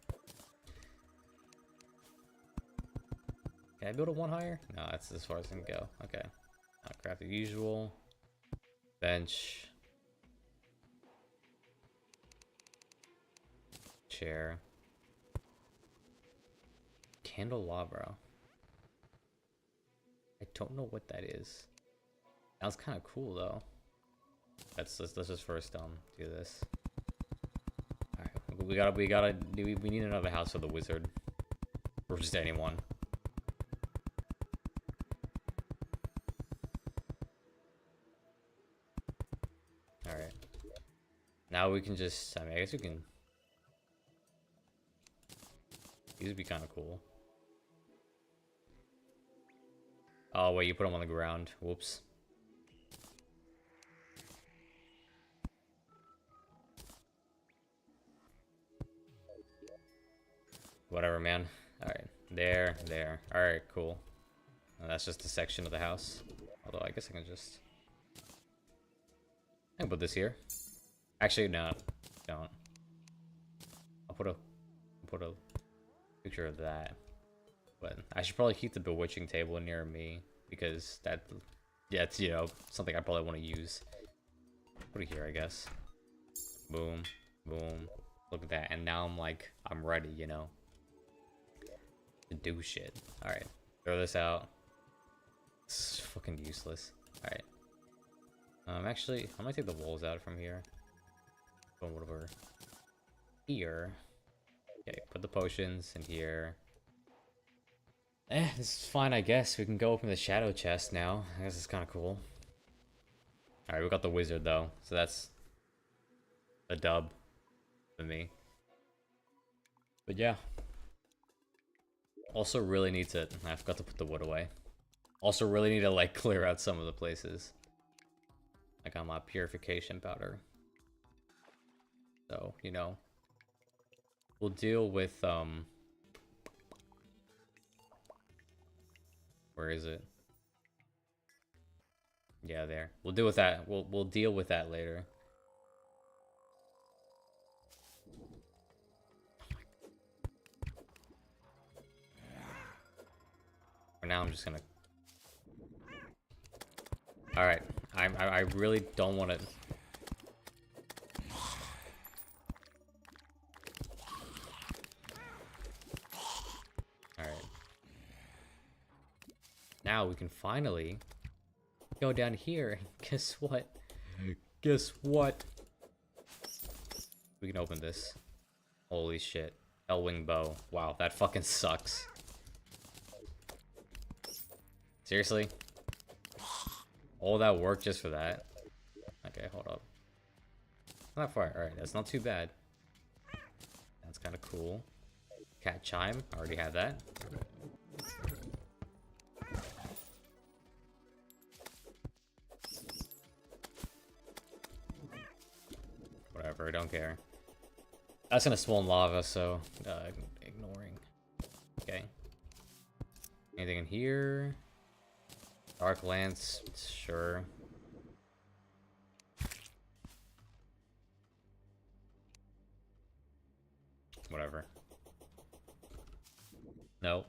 Can I build a one higher? No, that's as far as I can go. Okay. I'll craft the usual. Bench. Chair. Candelabra. I don't know what that is. Sounds kind of cool though. Let's just first do this. All right, we need another house for the wizard, or just anyone. All right. Now we can just. I mean, I guess we can. These would be kind of cool. Oh wait, you put them on the ground. Whoops. Whatever, man. Alright. There, there. Alright, cool. That's just a section of the house. Although, I guess I can just... I can put this here. Actually, no. Don't. I'll put a picture of that. But I should probably keep the bewitching table near me. Because that... Yeah, it's, you know, something I probably want to use. Put it here, I guess. Boom. Boom. Look at that. And now I'm like, I'm ready, you know? To do shit. Alright. Throw this out. It's fucking useless. Alright. Actually, I might take the walls out from here. Put whatever. Here. Okay, put the potions in here. This is fine, I guess. We can go open the shadow chest now. I guess it's kind of cool. Alright, we got the wizard, though. So that's a dub for me. But yeah. Also really need to... I forgot to put the wood away. Also really need to, like, clear out some of the places. I got my purification powder. So, you know. We'll deal with, where is it? Yeah, there. We'll deal with that. We'll deal with that later. For now, I'm just gonna... Alright. I really don't want to... Alright. Now we can finally go down here. Guess what? Guess what? We can open this. Holy shit. Hellwing bow. Wow, that fucking sucks. Seriously? All that work just for that? Okay, hold up. Not far. Alright, that's not too bad. That's kind of cool. Cat chime. I already have that. Whatever, I don't care. That's gonna spawn lava, so ignoring. Okay. Anything in here? Dark lance, sure. Whatever. No.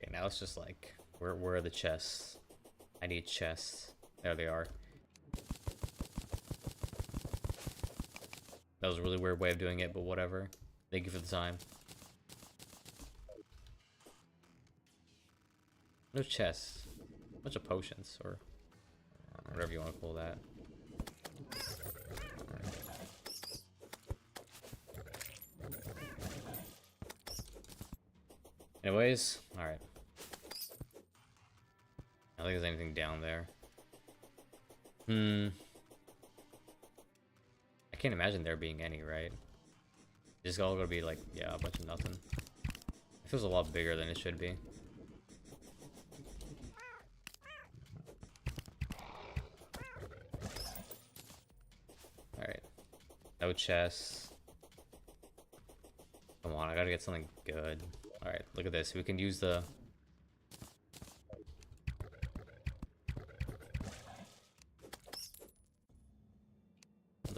Okay, now it's just like, where are the chests? I need chests. There they are. That was a really weird way of doing it, but whatever. Thank you for the time. No chests. A bunch of potions, or whatever you want to call that. Anyways, alright. I don't think there's anything down there. I can't imagine there being any, right? It's all gonna be like, yeah, a bunch of nothing. It feels a lot bigger than it should be. Alright. No chests. Come on, I gotta get something good. Alright, look at this. We can use the...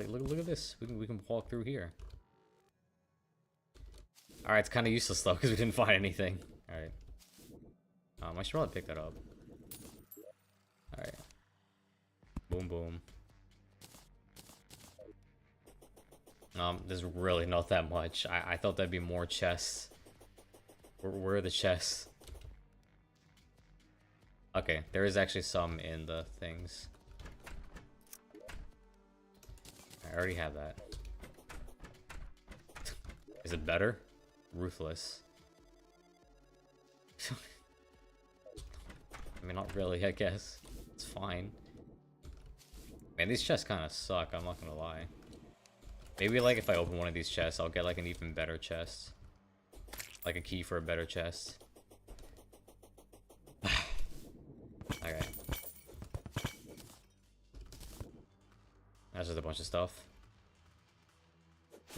Look at this. We can walk through here. Alright, it's kind of useless though because we didn't find anything. Alright. I should probably pick that up. Alright. Boom, boom. There's really not that much. I thought there'd be more chests. Where are the chests? Okay, there is actually some in the things. I already have that. Is it better? Ruthless. I mean, not really, I guess. It's fine. Man, these chests kind of suck, I'm not gonna lie. Maybe, like, if I open one of these chests, I'll get, like, an even better chest. Like a key for a better chest. Okay. That's just a bunch of stuff.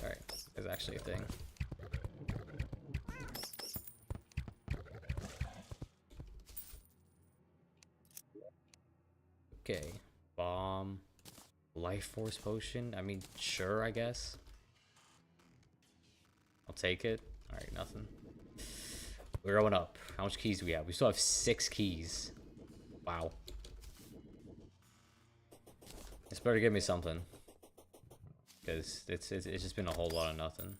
Alright, there's actually a thing. Okay. Bomb. Life force potion? I mean, sure, I guess. I'll take it. Alright, nothing. We're going up. How much keys do we have? We still have 6 keys. Wow. It's better give me something. Because it's just been a whole lot of nothing.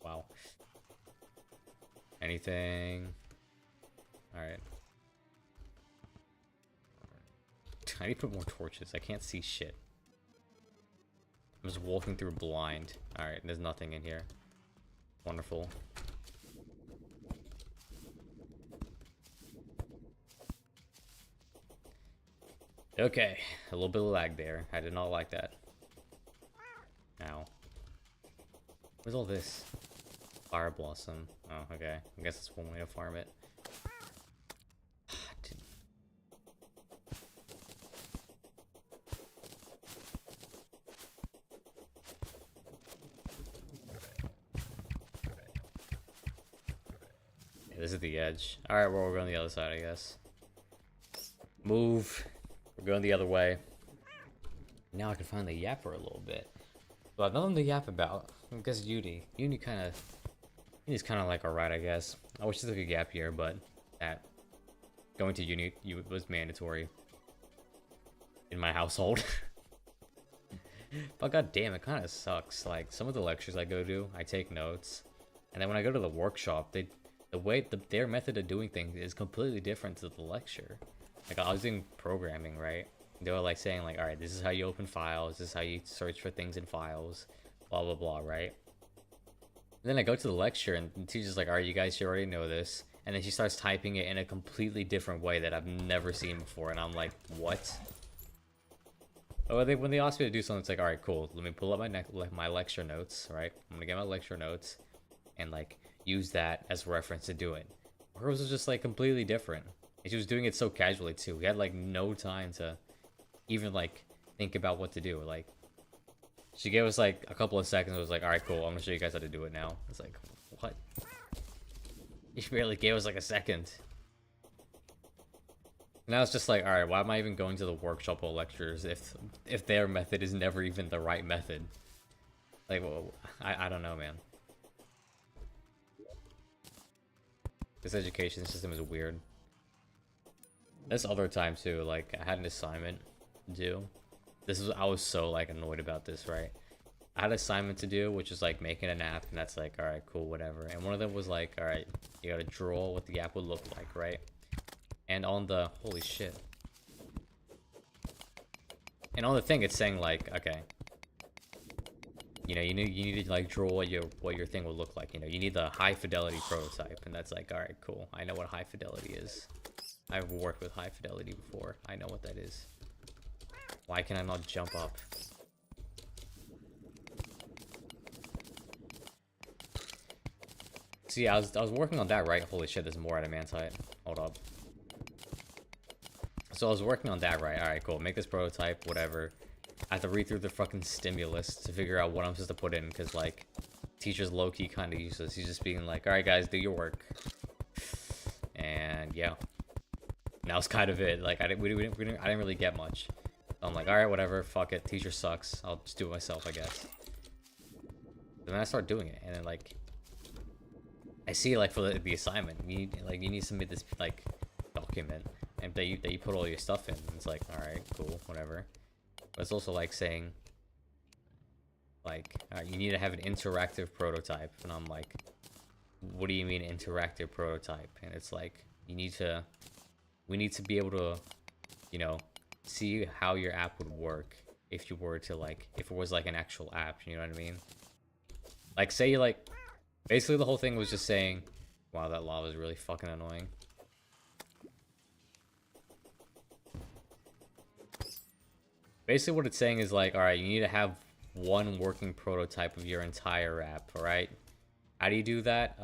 Wow. Anything? Alright. I need to put more torches. I can't see shit. I'm just walking through blind. Alright, there's nothing in here. Wonderful. Okay, a little bit of lag there. I did not like that. Ow. Where's all this? Fire Blossom. Oh, okay. I guess it's one way to farm it. Yeah, this is the edge. Alright, well, we're going the other side, I guess. Move. We're going the other way. Now I can find the yapper a little bit. But nothing to yap about. I guess Uni. Uni's kind of like alright, I guess. I wish this was a gap year, but that going to uni was mandatory in my household. But god damn, it kind of sucks. Like some of the lectures I go to, I take notes, and then when I go to the workshop, their method of doing things is completely different to the lecture. Like I was doing programming, right? They were like saying like, all right, this is how you open files, this is how you search for things in files, blah blah blah, right? And then I go to the lecture and the teacher's like, all right, you guys should already know this. And then she starts typing it in a completely different way that I've never seen before, and I'm like, what? Oh, when they asked me to do something, it's like, all right, cool. Let me pull up my lecture notes, right? I'm gonna get my lecture notes and like use that as reference to do it. Hers was just like completely different. And she was doing it so casually too. We had like no time to even like think about what to do. Like she gave us like a couple of seconds. It was like, all right, cool. I'm gonna show you guys how to do it now. It's like, what? She barely gave us like a second. Now it's just like, all right, why am I even going to the workshop or lectures if their method is never even the right method? Like, well, I don't know, man. This education system is weird. This other time too, like I had an assignment to do. I was so like annoyed about this, right? I had an assignment to do, which is like making an app, and that's like, all right, cool, whatever. And one of them was like, all right, you gotta draw what the app would look like, right? And on the holy shit. And on the thing, it's saying like, okay, you know, you need to like draw what your thing will look like. You know, you need the high fidelity prototype, and that's like, all right, cool. I know what high fidelity is. I've worked with high fidelity before. I know what that is. Why can I not jump up? See, I was working on that, right? Holy shit, there's more adamantite. Hold up. So I was working on that, right? Alright, cool. Make this prototype, whatever. I have to read through the fucking stimulus to figure out what I'm supposed to put in, because, like, teacher's low-key kind of useless. He's just being like, alright, guys, do your work. And, yeah. And that was kind of it. Like, I didn't really get much. So I'm like, alright, whatever, fuck it. Teacher sucks. I'll just do it myself, I guess. And then I start doing it, and then, like, I see, like, for the assignment, you need to submit this, like, document, and that you put all your stuff in. And it's like, alright, cool, whatever. But it's also, like, saying, like, you need to have an interactive prototype. And I'm like, what do you mean interactive prototype? And it's like, we need to be able to, you know, see how your app would work if you were to, like, if it was, like, an actual app, you know what I mean? Like, say, like, basically the whole thing was just saying, wow, that lava is really fucking annoying. Basically what it's saying is like, alright, you need to have one working prototype of your entire app, alright? How do you do that?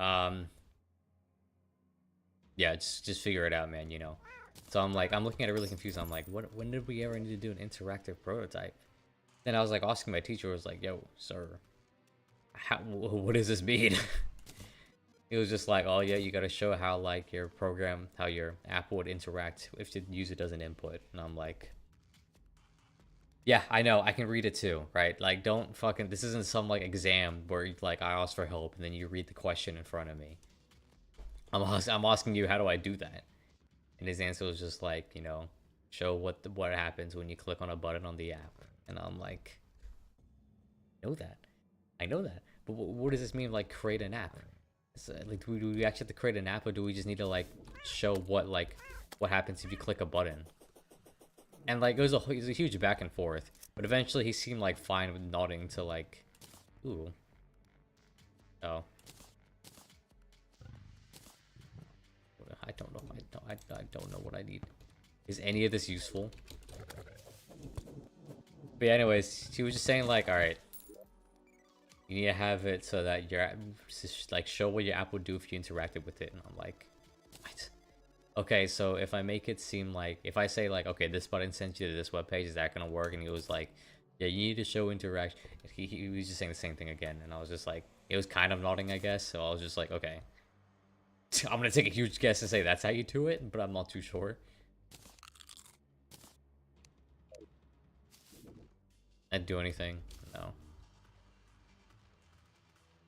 Yeah, just figure it out, man, you know. So I'm looking at it really confused. I'm like, when did we ever need to do an interactive prototype? Then I was like asking my teacher, I was like, yo, sir, what does this mean? It was just like, oh yeah, you gotta show how like your program, how your app would interact if the user doesn't input. And I'm like, yeah, I know, I can read it too, right? Like, don't fucking, this isn't some like exam where like I ask for help and then you read the question in front of me. I'm asking you, how do I do that? And his answer was just like, show what happens when you click on a button on the app. And I'm like, I know that, but what does this mean? Like, create an app? So, like, do we actually have to create an app, or do we just need to like show what happens if you click a button? And like, it was a huge back and forth, but eventually he seemed like fine with nodding to like, ooh, oh. I don't know. I don't know what I need. Is any of this useful? But yeah, anyways, she was just saying like, all right, you need to have it so that your app, like, show what your app would do if you interacted with it. And I'm like, what? Okay, so if I make it seem like, if I say like, okay, this button sends you to this webpage, is that gonna work? And he was like, yeah, you need to show interaction. He was just saying the same thing again, and I was just like, it was kind of nodding, I guess. So I was just like, okay. I'm gonna take a huge guess and say that's how you do it, but I'm not too sure. I'd do anything? No.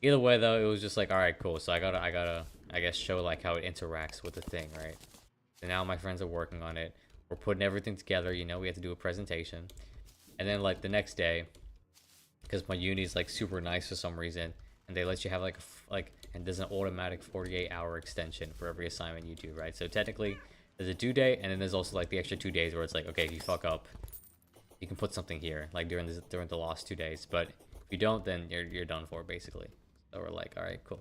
Either way, though, it was just like, all right, cool. So I gotta, I guess, show like how it interacts with the thing, right? And now my friends are working on it. We're putting everything together. We have to do a presentation, and then like the next day, because my uni is like super nice for some reason, and they let you have and there's an automatic 48-hour extension for every assignment you do, right? So technically, there's a due date, and then there's also like the extra 2 days where it's like, okay, if you fuck up, you can put something here, like during the last 2 days. But if you don't, then you're done for, basically. So we're like, all right, cool.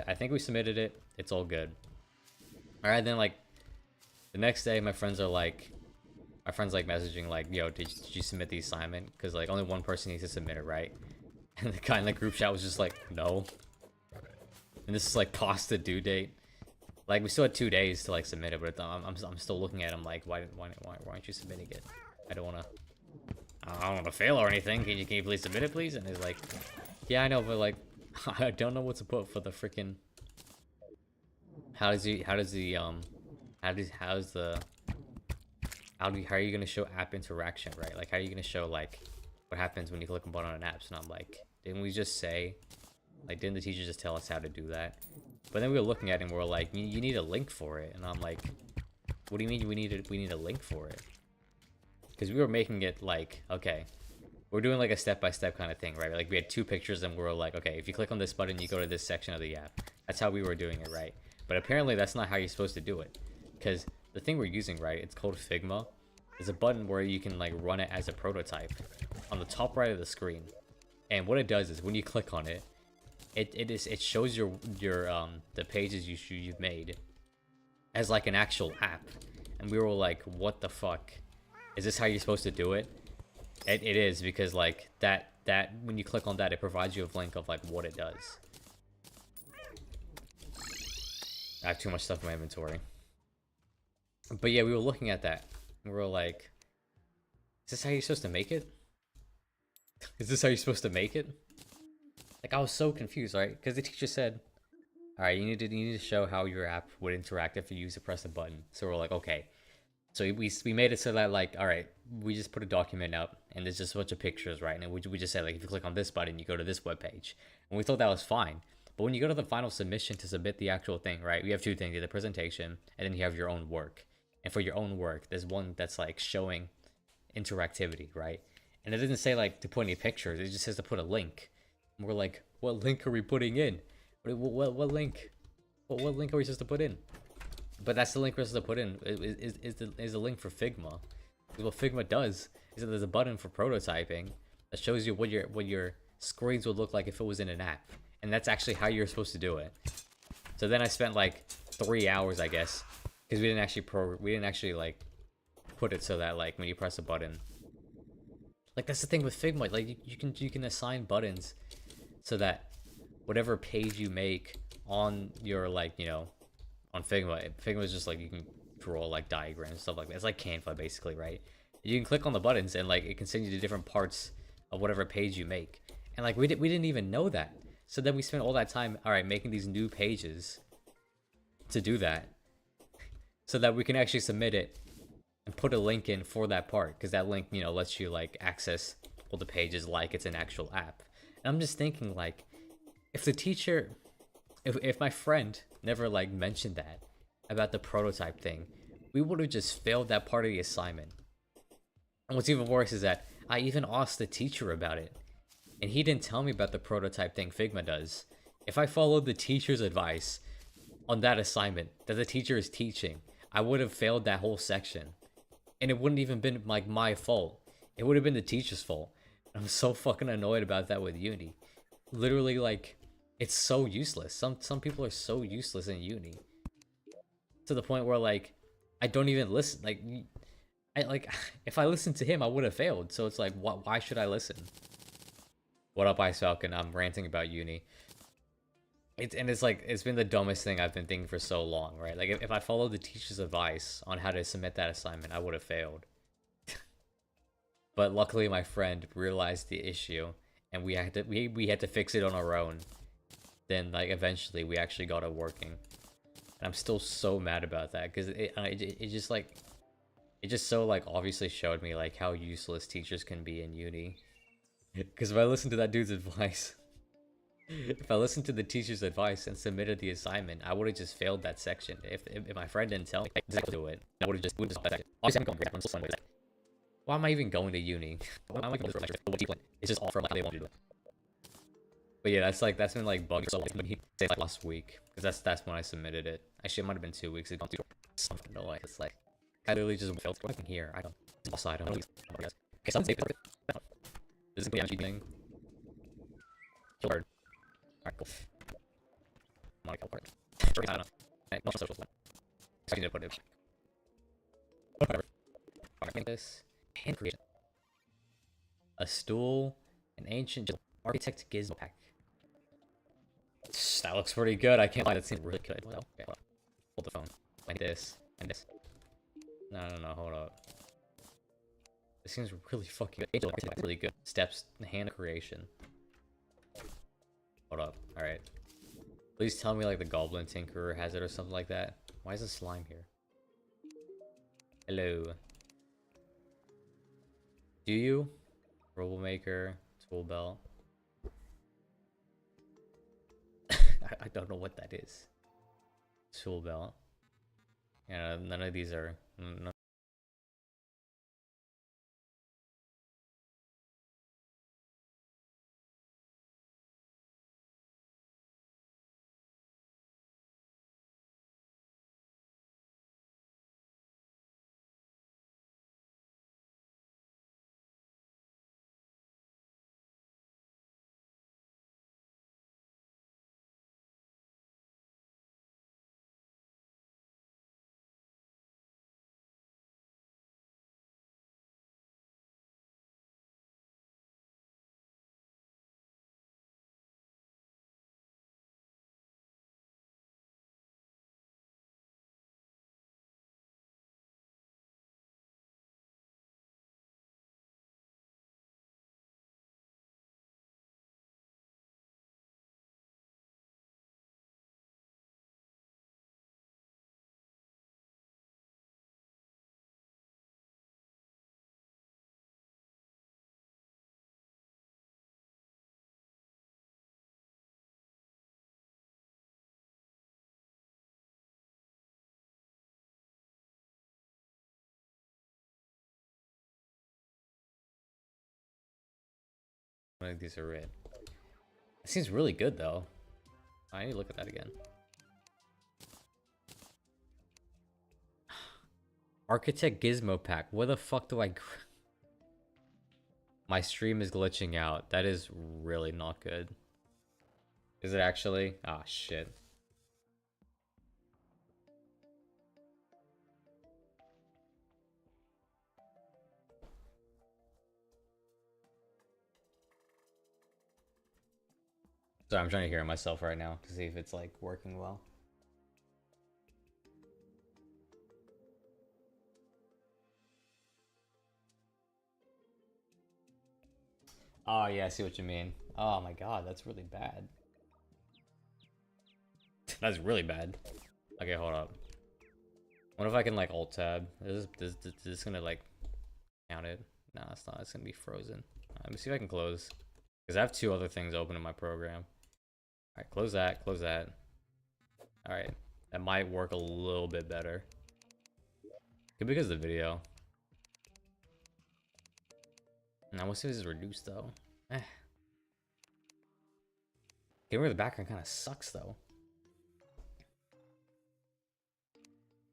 I think we submitted it. It's all good. All right, then like the next day, my friends messaging like, yo, did you submit the assignment? Because like only one person needs to submit it, right? And the guy in the group chat was just like, no. And this is like past the due date. Like, we still had 2 days to like submit it, but I'm still looking at him like, why aren't you submitting it? I don't want to fail or anything. Can you please submit it, please? And he's like, yeah, I know, but like, I don't know what to put for the freaking. How are you gonna show app interaction, right? Like, how are you gonna show like what happens when you click a button on an app? And I'm like, didn't we just say, like, didn't the teacher just tell us how to do that? But then we were looking at it and we were like, you need a link for it. And I'm like, what do you mean we need a link for it? Because we were making it like, okay, we're doing like a step-by-step kind of thing, right? Like, we had 2 pictures and we were like, okay, if you click on this button, you go to this section of the app. That's how we were doing it, right? But apparently that's not how you're supposed to do it. Because the thing we're using, right, it's called Figma. There's a button where you can like run it as a prototype on the top right of the screen. And what it does is when you click on it, it shows your the pages you've made as like an actual app. And we were like, what the fuck? Is this how you're supposed to do it? It is, because like that when you click on that, it provides you a link of like what it does. I have too much stuff in my inventory. But yeah, we were looking at that and we were like, is this how you're supposed to make it? Is this how you're supposed to make it? Like, I was so confused, right? Because the teacher said, all right, you need to show how your app would interact if you use to press a button. So we're like, okay. So we made it so that like, all right, we just put a document up and there's just a bunch of pictures, right? And we just said like, if you click on this button, you go to this webpage. And we thought that was fine. But when you go to the final submission to submit the actual thing, right? We have 2 things: the presentation, and then you have your own work. And for your own work, there's one that's like showing interactivity, right? And it doesn't say like to put any pictures. It just says to put a link. And we're like, what link are we putting in? What link? What link are we supposed to put in? But that's the link we're supposed to put in. Is the link for Figma. Because what Figma does is that there's a button for prototyping that shows you what your screens would look like if it was in an app. And that's actually how you're supposed to do it. So then I spent like 3 hours, I guess, because we didn't actually like put it so that like when you press a button, like, that's the thing with Figma, like you can assign buttons so that whatever page you make on your like, on Figma is just like, you can draw like diagrams, stuff like that. It's like Canva basically, right? You can click on the buttons and like it can send you to different parts of whatever page you make. And like we didn't even know that. So then we spent all that time, all right, making these new pages to do that, so that we can actually submit it and put a link in for that part, because that link, lets you like access all the pages like it's an actual app. And I'm just thinking, like, if the teacher, if my friend never like mentioned that about the prototype thing, we would have just failed that part of the assignment. And what's even worse is that I even asked the teacher about it, and he didn't tell me about the prototype thing Figma does. If I followed the teacher's advice on that assignment that the teacher is teaching, I would have failed that whole section. And it wouldn't even been like my fault. It would have been the teacher's fault. I'm so fucking annoyed about that with uni. Literally, like, it's so useless. Some people are so useless in uni, to the point where like I don't even listen. Like if I listened to him, I would have failed. So it's like, why should I listen? What up, Ice Falcon? I'm ranting about uni. It's like, it's been the dumbest thing I've been thinking for so long, right? Like, if I followed the teacher's advice on how to submit that assignment, I would have failed. But luckily, my friend realized the issue, and we had to fix it on our own. Then, like, eventually, we actually got it working. And I'm still so mad about that, because it just like, it just so like obviously showed me like how useless teachers can be in uni. Because if I listened to that dude's advice, if I listened to the teacher's advice and submitted the assignment, I would have just failed that section. If my friend didn't tell me to do it, I would have just obviously I'm going to grade. Why am I even going to uni? Why am I going to this? It's just all for like they want to do it. But yeah, that's been like bugging so long. He said like last week, because that's when I submitted it. Actually, it might have been 2 weeks ago. Something annoying. It's like I literally just failed fucking here. I don't. I don't know. Okay, someone take it. This is the MG thing. Kill bird. Alright, cool. I'm on a kill bird. I don't know. Hey, not social. I need to put it. Whatever. Alright, this. Hand creation. A stool. An ancient architect gizmo pack. That looks pretty good. I can't lie. That seems really good. Well, okay, hold the phone. Like this. And this. No, hold up. This seems really fucking good. Really good. Steps, hand creation. Hold up. Alright. Please tell me like the Goblin Tinkerer has it or something like that. Why is the slime here? Hello. Do you? Troublemaker. Tool belt. I don't know what that is. Tool belt. Yeah, none of these are... None of these are red. It seems really good though. I need to look at that again. Architect Gizmo Pack. Where the fuck do I... My stream is glitching out. That is really not good. Is it actually? Ah, shit. Sorry, I'm trying to hear myself right now to see if it's like working well. Oh yeah, I see what you mean. Oh my god, that's really bad. That's really bad. Okay, hold up. What if I can like alt tab? Is this gonna like count it? Nah, it's not. It's gonna be frozen. Let me see if I can close. Because I have two other things open in my program. Alright, close that, close that. Alright, that might work a little bit better. Could be because of the video. Now, we'll see if this is reduced though. Getting rid of the background kind of sucks though.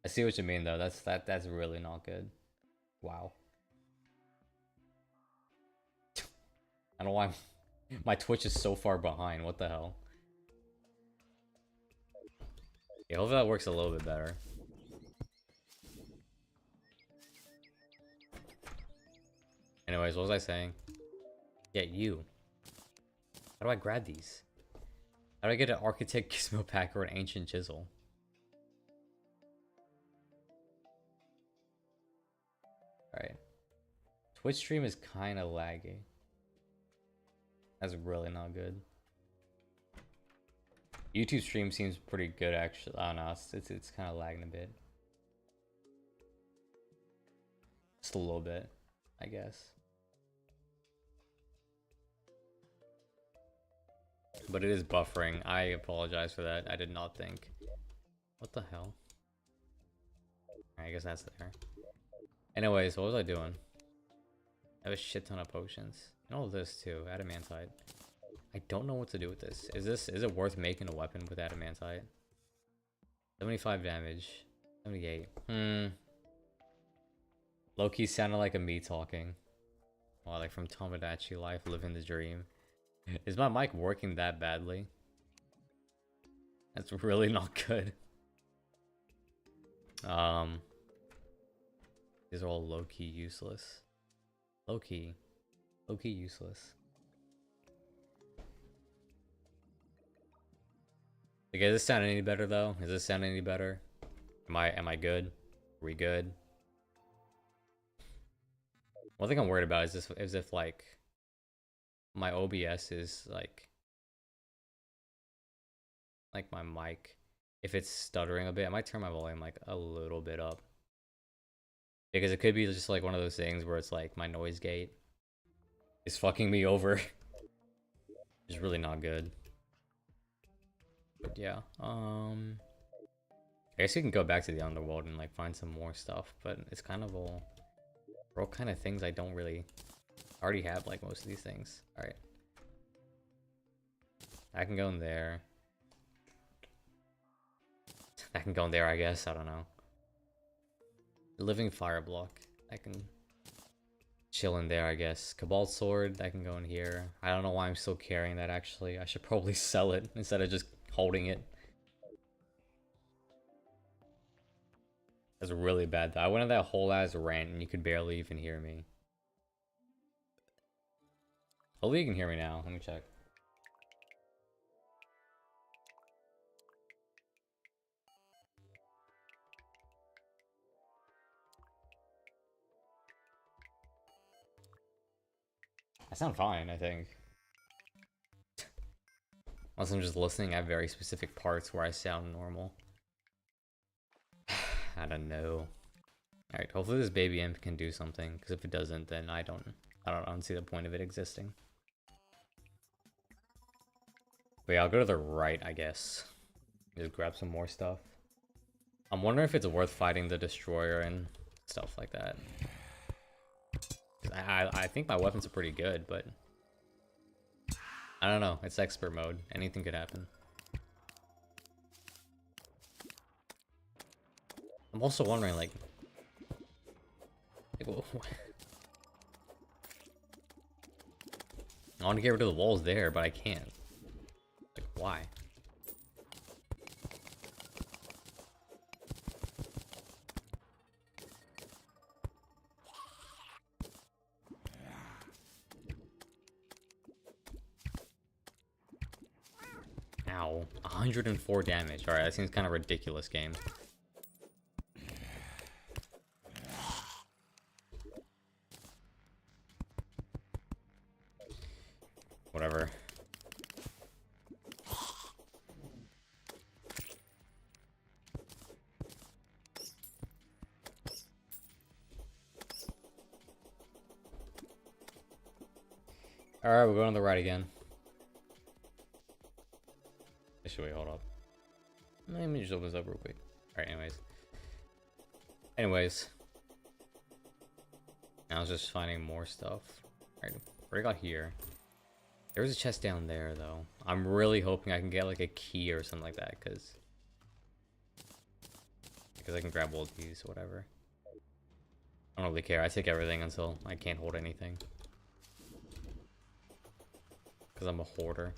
I see what you mean though. That's really not good. Wow. I don't know why my Twitch is so far behind. What the hell? Yeah, hopefully that works a little bit better. Anyways, what was I saying? Yeah, you. How do I grab these? How do I get an Architect Gizmo pack or an Ancient Chisel? Alright. Twitch stream is kind of laggy. That's really not good. YouTube stream seems pretty good actually. I don't know, it's kind of lagging a bit. Just a little bit, I guess. But it is buffering. I apologize for that. I did not think. What the hell? I guess that's there. Anyways, what was I doing? I have a shit ton of potions. And all this too. Adamantite. I don't know what to do with this. Is it worth making a weapon with adamantite? 75 damage. 78. Low-key sounded like a me talking. Well, like from Tomodachi Life, living the dream. Is my mic working that badly? That's really not good. These are all low-key useless. Low-key useless. Okay, does this sound any better though? Is this sound any better? Am I good? Are we good? One thing I'm worried about is if like my OBS is like my mic, if it's stuttering a bit, I might turn my volume like a little bit up. Because it could be just like one of those things where it's like my noise gate is fucking me over. It's really not good. But yeah, I guess you can go back to the underworld and like find some more stuff, but it's kind of all kind of things I don't really already have, like most of these things. All right, I can go in there. I can go in there, I guess. I don't know. Living fire block. I can chill in there, I guess. Cabal sword. I can go in here. I don't know why I'm still carrying that. Actually, I should probably sell it instead of just holding it. That's really bad though. I went on that whole ass rant and you could barely even hear me. Hopefully you can hear me now. Let me check. I sound fine, I think. Unless I'm just listening at very specific parts where I sound normal. I don't know. Alright, hopefully this baby imp can do something, because if it doesn't, then I don't see the point of it existing. But yeah, I'll go to the right, I guess. Just grab some more stuff. I'm wondering if it's worth fighting the destroyer and stuff like that. I think my weapons are pretty good, but I don't know. It's expert mode. Anything could happen. I'm also wondering, like what? I want to get rid of the walls there, but I can't. Like, why? Ow. 104 damage. Alright, that seems kind of ridiculous, game. Whatever. Alright, we're going on the right again. Actually, wait, hold up. Let me just open this up real quick. Alright, anyways. Now I was just finding more stuff. Alright, what do I got here? There was a chest down there, though. I'm really hoping I can get, like, a key or something like that, because I can grab all these, whatever. I don't really care. I take everything until I can't hold anything. Because I'm a hoarder.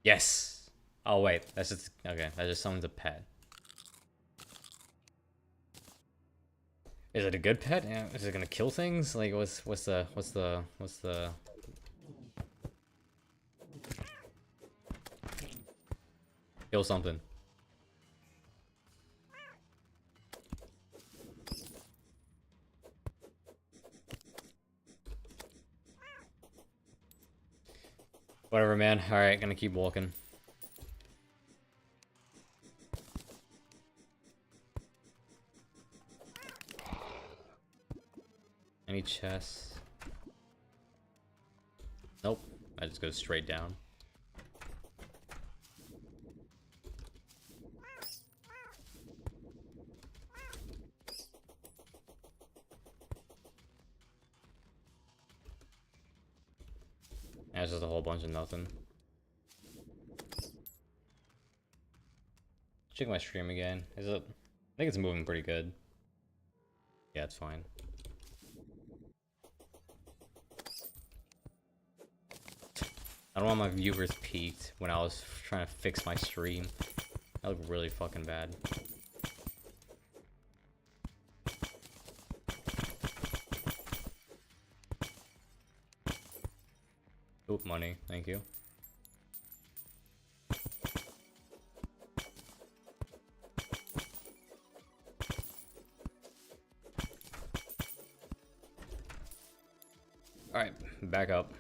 Yes! Oh, wait. That's just... Okay, that just summons a pet. Is it a good pet? Yeah. Is it gonna kill things? Like, what's the... Kill something. Whatever, man. Alright, gonna keep walking. Any chests? Nope. I just go straight down. That's just a whole bunch of nothing. Check my stream again. Is it? I think it's moving pretty good. Yeah, it's fine. I don't want my viewers peaked when I was trying to fix my stream. That looked really fucking bad. Oop, money. Thank you. Alright, back up.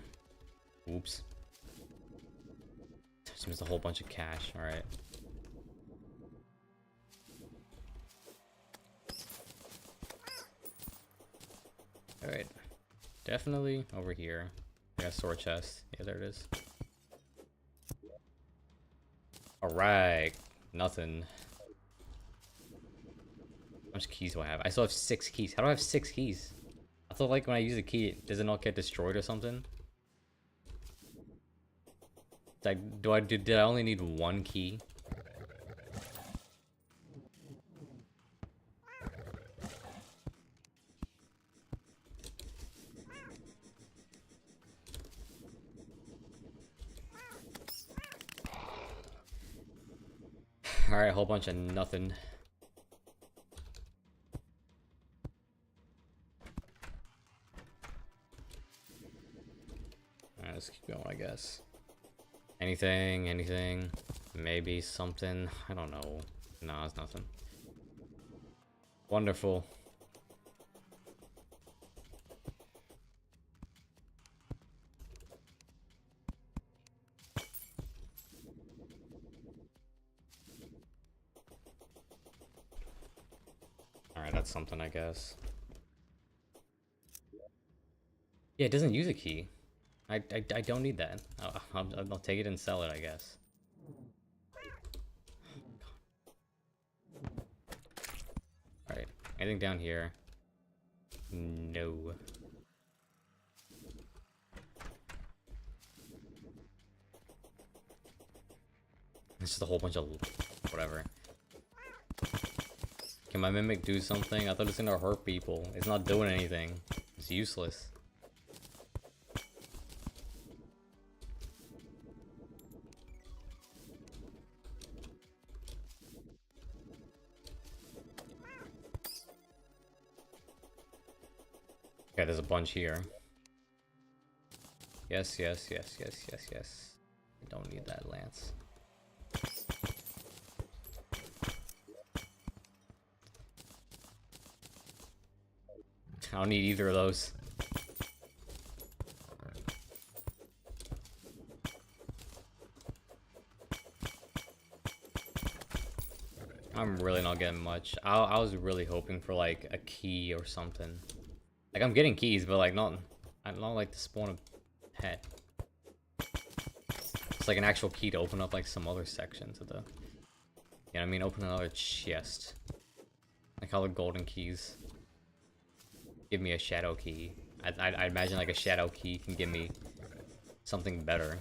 Oops. Seems a whole bunch of cash. Alright. Alright. Definitely over here. I got a sword chest. Yeah, there it is. Alright. Nothing. How much keys do I have? I still have 6 keys. How do I have 6 keys? I thought like when I use a key, does it not get destroyed or something? Like, did I only need 1 key? Alright, a whole bunch of nothing. Alright, let's keep going, I guess. Anything, maybe something, I don't know. No, it's nothing. Wonderful. Alright, that's something, I guess. Yeah, it doesn't use a key. I don't need that. I'll take it and sell it, I guess. Alright, anything down here? No. It's just a whole bunch of whatever. Can my mimic do something? I thought it's gonna hurt people. It's not doing anything. It's useless. Okay, there's a bunch here. Yes. I don't need that lance. I don't need either of those. I'm really not getting much. I was really hoping for like a key or something. Like, I'm getting keys, but like I don't like to spawn a pet. It's like an actual key to open up like some other sections of the. You know what I mean? Open another chest. Like how the golden keys give me a shadow key. I imagine like a shadow key can give me something better,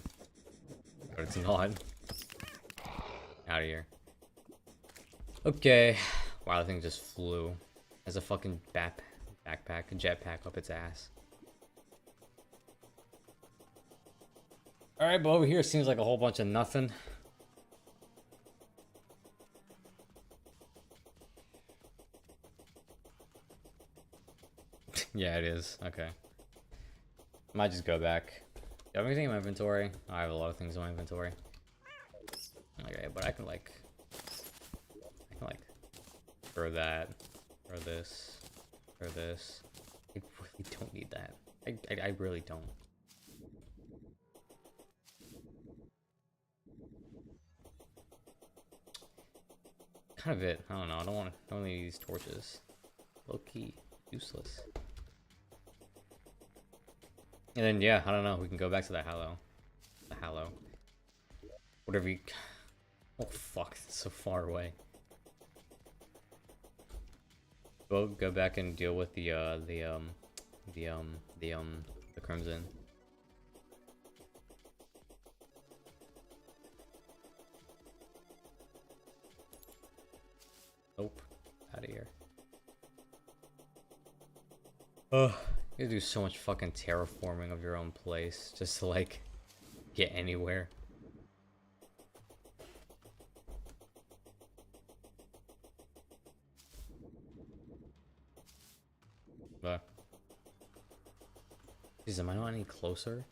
but it's not. Out of here. Okay. Wow, the thing just flew. Has a fucking backpack, a jetpack up its ass. Alright, but over here seems like a whole bunch of nothing. Yeah, it is. Okay. Might just go back. Do you have anything in my inventory? I have a lot of things in my inventory. Okay, but I can like throw that, throw this, throw this. I really don't need that. I really don't. Kind of it. I don't know. I don't need these torches. Low key useless. And then yeah, I don't know. We can go back to the Hallow. The Hallow. Whatever you. Oh fuck! It's so far away. We'll go back and deal with the Crimson. Nope. Out of here. Ugh. You do so much fucking terraforming of your own place just to like get anywhere. But jeez, am I not any closer?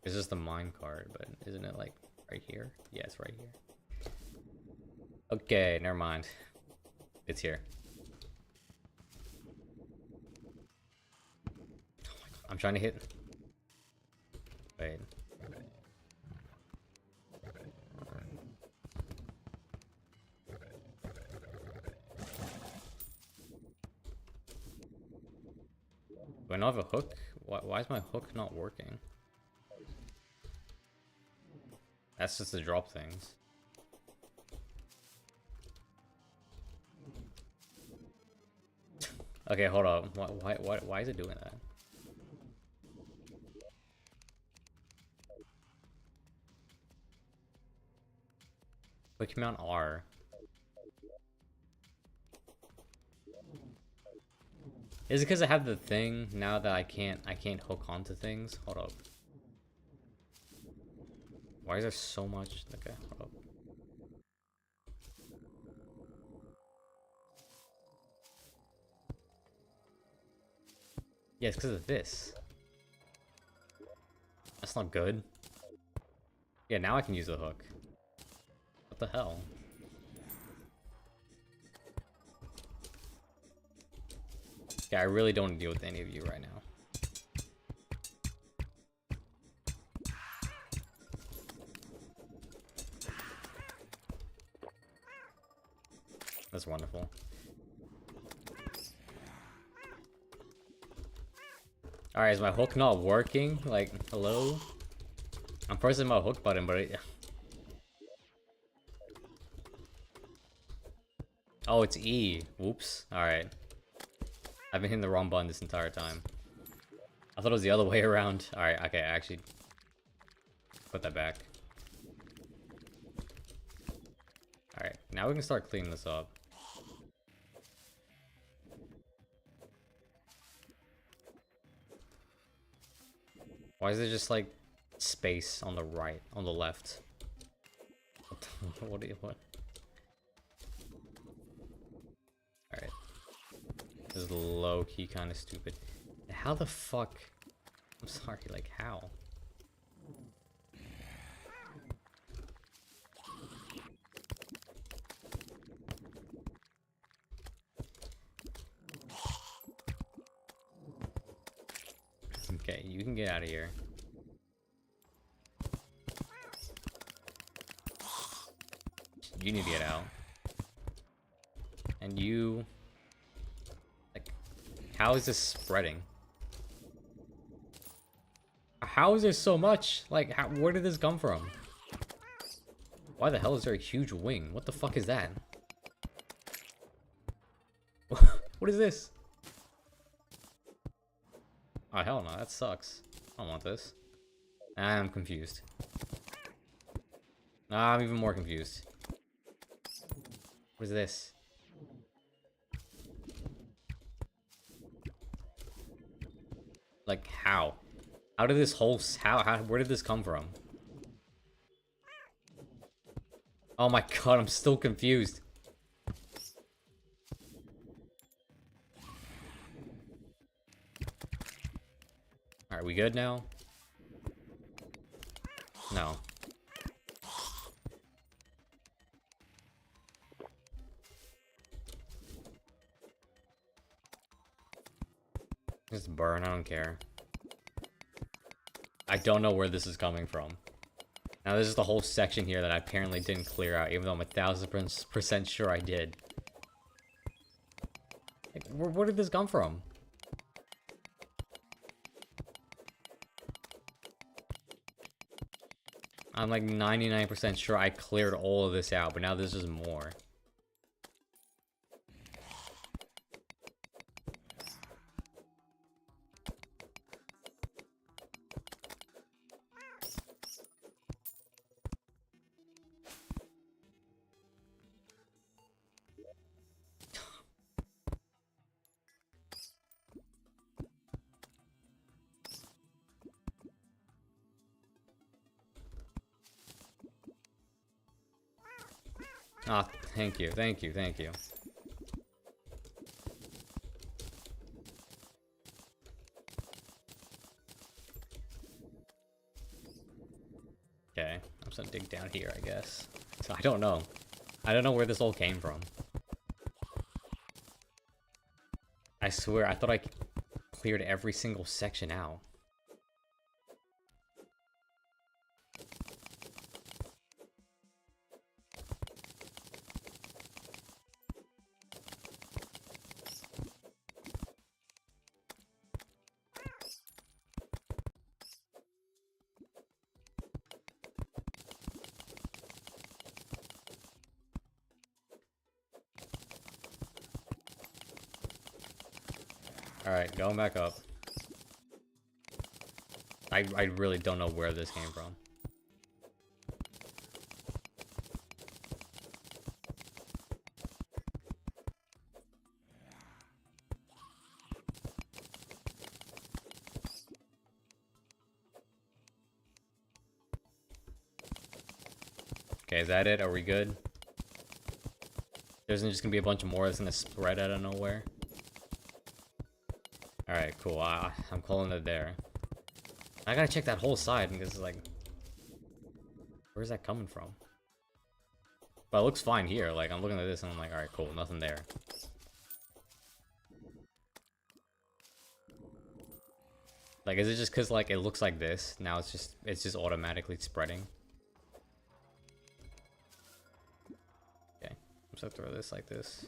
It's just the mine cart, but isn't it like right here? Yeah, it's right here. Okay, never mind. It's here. Oh my god, I'm trying to hit. Wait. Do I not have a hook? Why is my hook not working? That's just to drop things. Okay, hold up. Why is it doing that? Quick mount R. Is it because I have the thing now that I can't hook onto things? Hold up. Why is there so much? Okay, hold up. Yeah, it's because of this. That's not good. Yeah, now I can use the hook. What the hell? Yeah, I really don't deal with any of you right now. That's wonderful. Alright, is my hook not working? Like, hello? I'm pressing my hook button, but it... Oh, it's E. Whoops. Alright. I've been hitting the wrong button this entire time. I thought it was the other way around. Alright, okay, I actually... Put that back. Alright, now we can start cleaning this up. Why is there just like space on the right, on the left? What do you what? Alright. This is low key kind of stupid. How the fuck? I'm sorry, like how? Okay, you can get out of here. You need to get out. And you... Like, how is this spreading? How is there so much? Like, where did this come from? Why the hell is there a huge wing? What the fuck is that? What is this? Oh, hell no, that sucks. I don't want this. I'm confused. I'm even more confused. What is this? Like, how? How did this whole... where did this come from? Oh my god, I'm still confused. Alright, we good now? No. Just burn, I don't care. I don't know where this is coming from. Now this is the whole section here that I apparently didn't clear out, even though I'm 1000% sure I did. Like, where did this come from? I'm like 99% sure I cleared all of this out, but now there's just more. Ah, thank you, thank you, thank you. Okay, I'm just gonna dig down here, I guess. So I don't know. I don't know where this all came from. I swear, I thought I cleared every single section out. Alright, going back up. I really don't know where this came from. Okay, is that it? Are we good? There's just gonna be a bunch more that's gonna spread out of nowhere. Alright, cool. I'm calling it there. I gotta check that whole side because, like, where's that coming from? But it looks fine here. Like, I'm looking at this and I'm like, alright, cool. Nothing there. Like, is it just because, like, it looks like this? Now it's just automatically spreading. Okay. I'm just gonna throw this like this.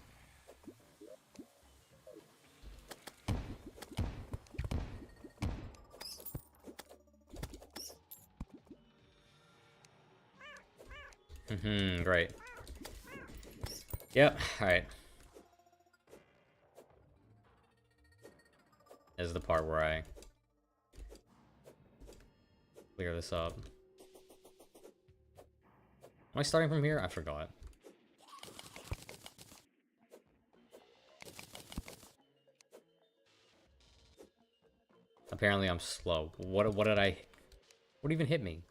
Great. Yep, alright. This is the part where I clear this up. Am I starting from here? I forgot. Apparently I'm slow. What even hit me?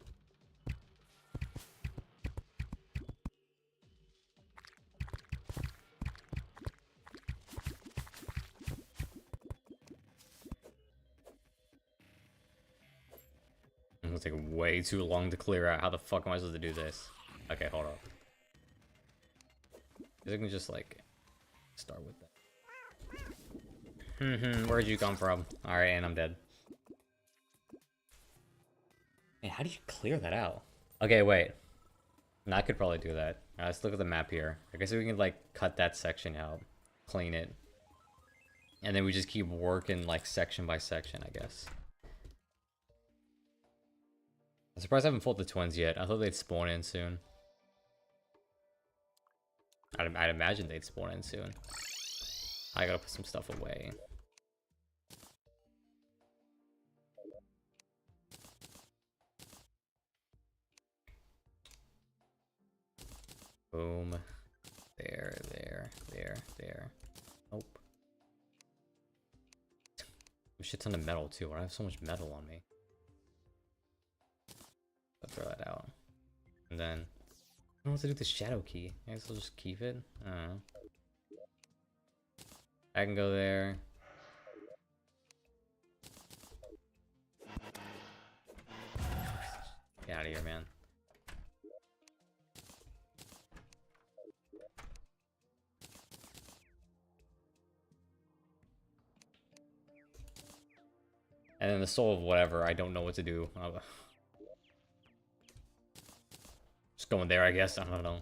It's gonna take way too long to clear out. How the fuck am I supposed to do this? Okay, hold up. I can just, like, start with that. Where'd you come from? Alright, and I'm dead. Hey, how do you clear that out? Okay, wait. No, I could probably do that. Let's look at the map here. I guess we can, like, cut that section out. clean it. And then we just keep working like section by section, I guess. I'm surprised I haven't fought the twins yet. I thought they'd spawn in soon. I'd imagine they'd spawn in soon. I gotta put some stuff away. Boom. There. Nope. A shit ton of metal too. I have so much metal on me. I'll throw that out. And then I don't know what to do with the shadow key. I guess I'll just keep it. I don't know. I can go there. Get out of here, man. And then the soul of whatever, I don't know what to do. Just going there, I guess. I don't know.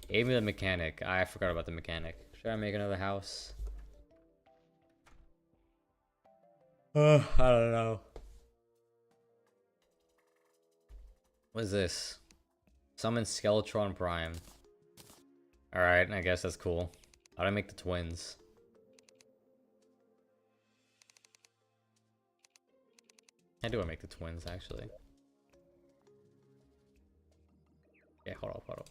Aim the mechanic. I forgot about the mechanic. Should I make another house? I don't know. What is this? Summon Skeletron Prime. Alright, I guess that's cool. How do I make the twins? How do I make the twins, actually? Yeah, hold up.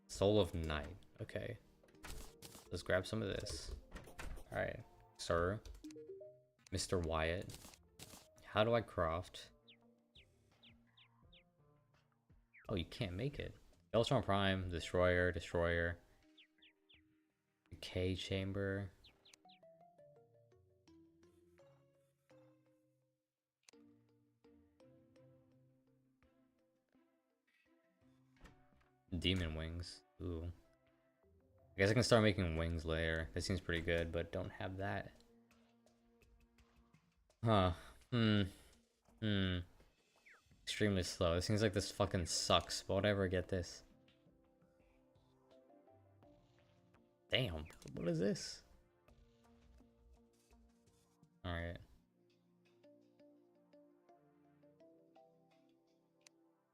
Soul of Night. Okay. Let's grab some of this. Alright. Sir. Mr. Wyatt. How do I craft? Oh, you can't make it. Skeletron Prime, Destroyer. Decay Chamber. Demon Wings. Ooh. I guess I can start making wings later. That seems pretty good, but don't have that. Huh. Extremely slow. It seems like this fucking sucks, but whatever, get this. Damn. What is this? Alright.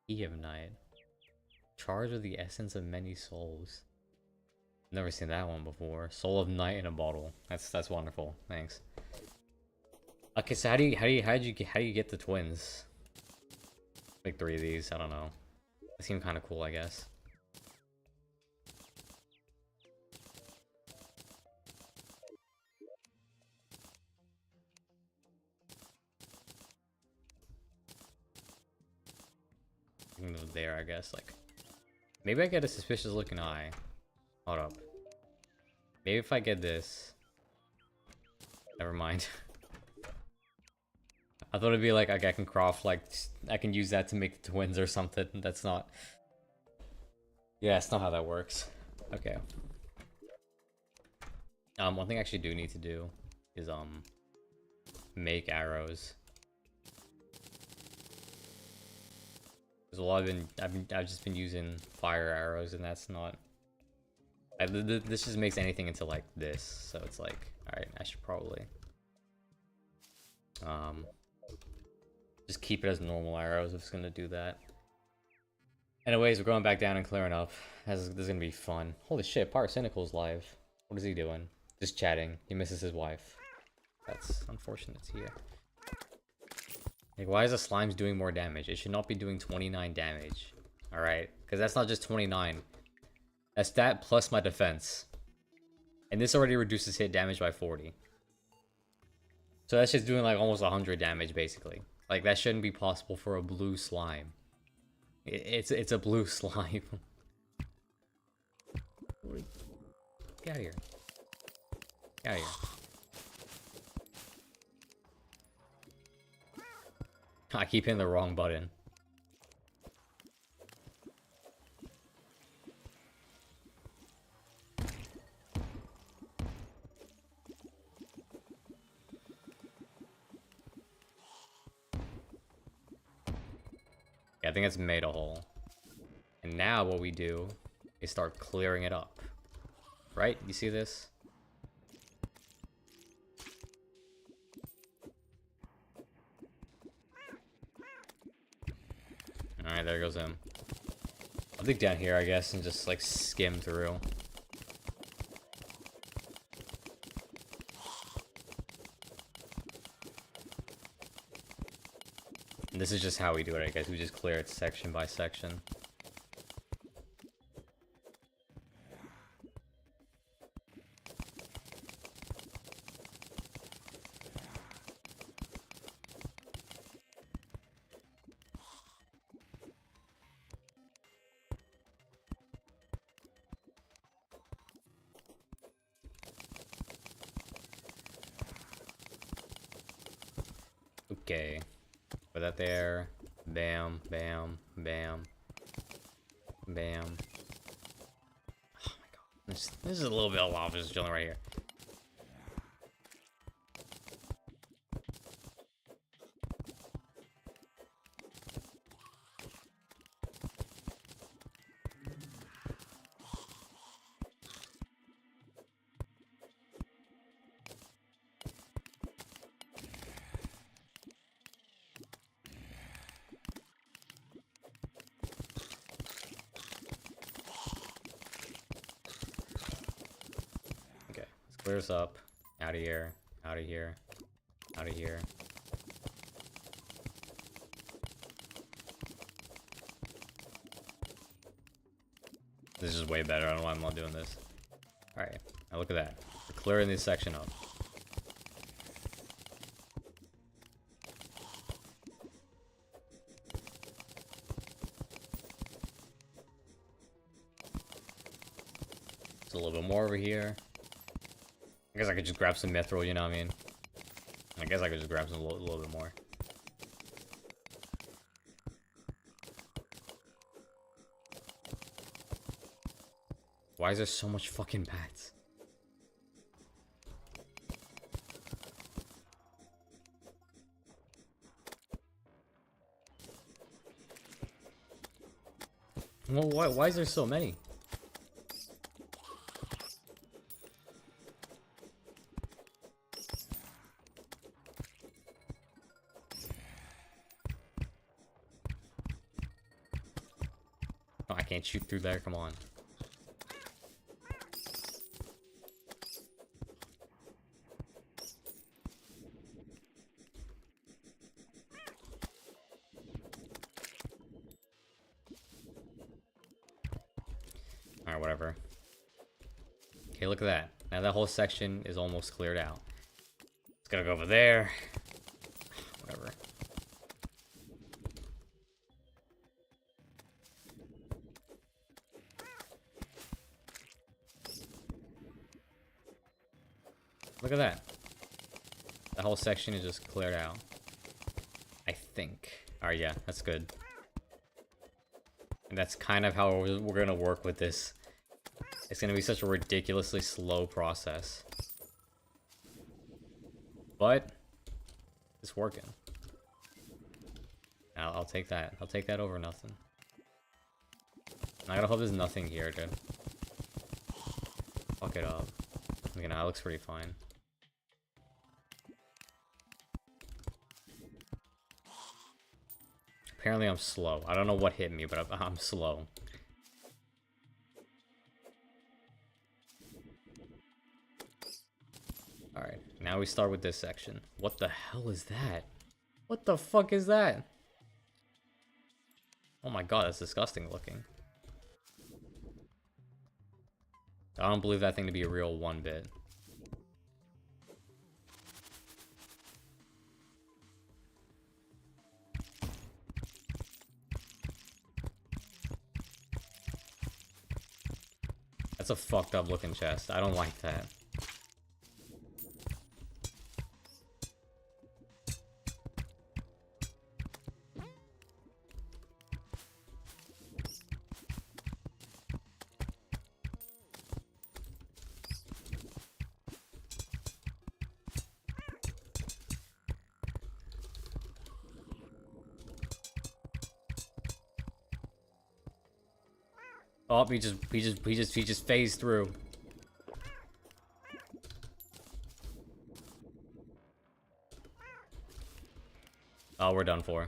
Key of Night. Charged with the essence of many souls. Never seen that one before. Soul of Night in a bottle. That's wonderful. Thanks. Okay, so how do you get the twins? Make 3 of these. I don't know. They seem kind of cool, I guess. There, I guess. Like, maybe I get a suspicious looking eye. Hold up. Maybe if I get this. Never mind. I thought it'd be like I can craft, like, I can use that to make the twins or something. That's not. Yeah, it's not how that works. Okay. One thing I actually do need to do is make arrows. There's a lot of I've just been using fire arrows, and that's not. This just makes anything into like this, so it's like, all right, I should probably just keep it as normal arrows if it's gonna do that. Anyways, we're going back down and clearing up. This is gonna be fun. Holy shit, Pyrocynical's live. What is he doing? Just chatting. He misses his wife. That's unfortunate to hear. Like, why is the slimes doing more damage? It should not be doing 29 damage. Alright? Because that's not just 29. That's that plus my defense. And this already reduces hit damage by 40. So that's just doing like almost 100 damage, basically. Like, that shouldn't be possible for a blue slime. It's a blue slime. Get out of here. Get out of here. I keep hitting the wrong button. Yeah, I think it's made a hole. And now what we do is start clearing it up. Right? You see this? Alright, there goes him. I'll dig down here, I guess, and just, like, skim through. And this is just how we do it, I guess. We just clear it section by section. Okay. Put that there. Bam, bam, bam. Bam. Oh my god. This is a little bit of lava just chilling right here. Clear us up. Out of here. Out of here. Out of here. This is way better. I don't know why I'm not doing this. Alright. Now look at that. We're clearing this section up. There's a little bit more over here. I guess I could just grab some mithril, you know what I mean? I guess I could just grab some a little bit more. Why is there so much fucking bats? Well, why is there so many? Oh, I can't shoot through there, come on. Alright, whatever. Okay, look at that. Now that whole section is almost cleared out. It's gonna go over there. Whatever. Look at that. The whole section is just cleared out. I think. Alright, yeah, that's good. And that's kind of how we're gonna work with this. It's gonna be such a ridiculously slow process. But it's working. I'll take that. I'll take that over nothing. I gotta hope there's nothing here, dude. Fuck it up. Okay, now it looks pretty fine. Apparently I'm slow. I don't know what hit me, but I'm slow. Alright, now we start with this section. What the hell is that? What the fuck is that? Oh my god, that's disgusting looking. I don't believe that thing to be a real one bit. That's a fucked up looking chest. I don't like that. Oh, he just phased through. Oh, we're done for.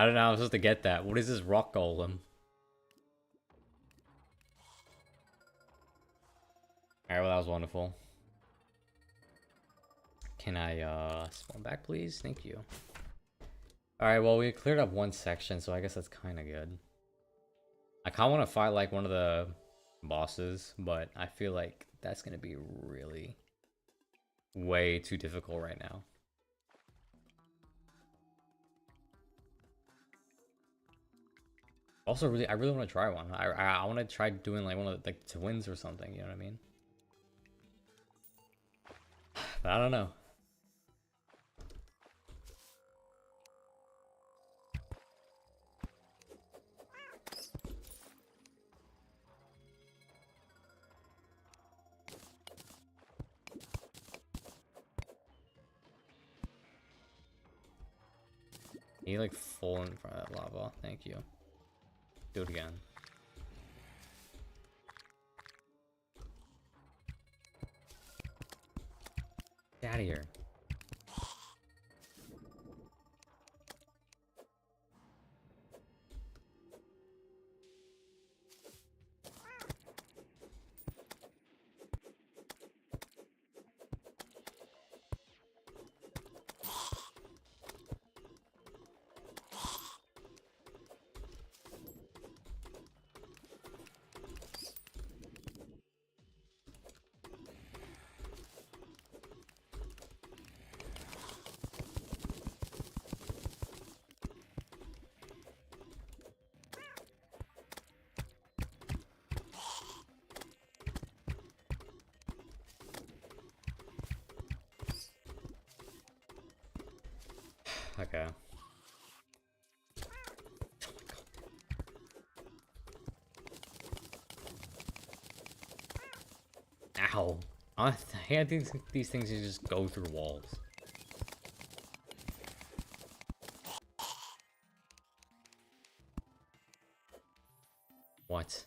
I don't know how I'm supposed to get that. What is this rock golem? Alright, well that was wonderful. Can I spawn back please? Thank you. Alright, well we cleared up one section, so I guess that's kinda good. I kinda wanna fight like one of the bosses, but I feel like that's gonna be really way too difficult right now. Also, I really want to try one. I want to try doing like one of the, like twins or something. You know what I mean? But I don't know. He like fall in front of that lava. Thank you. Do it again. Get out of here. Okay. Ow. I think these things just go through walls. What?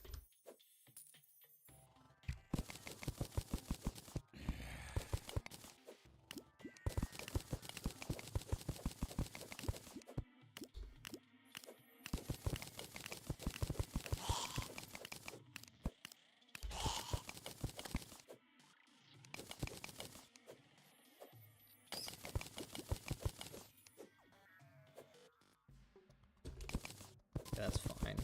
That's fine.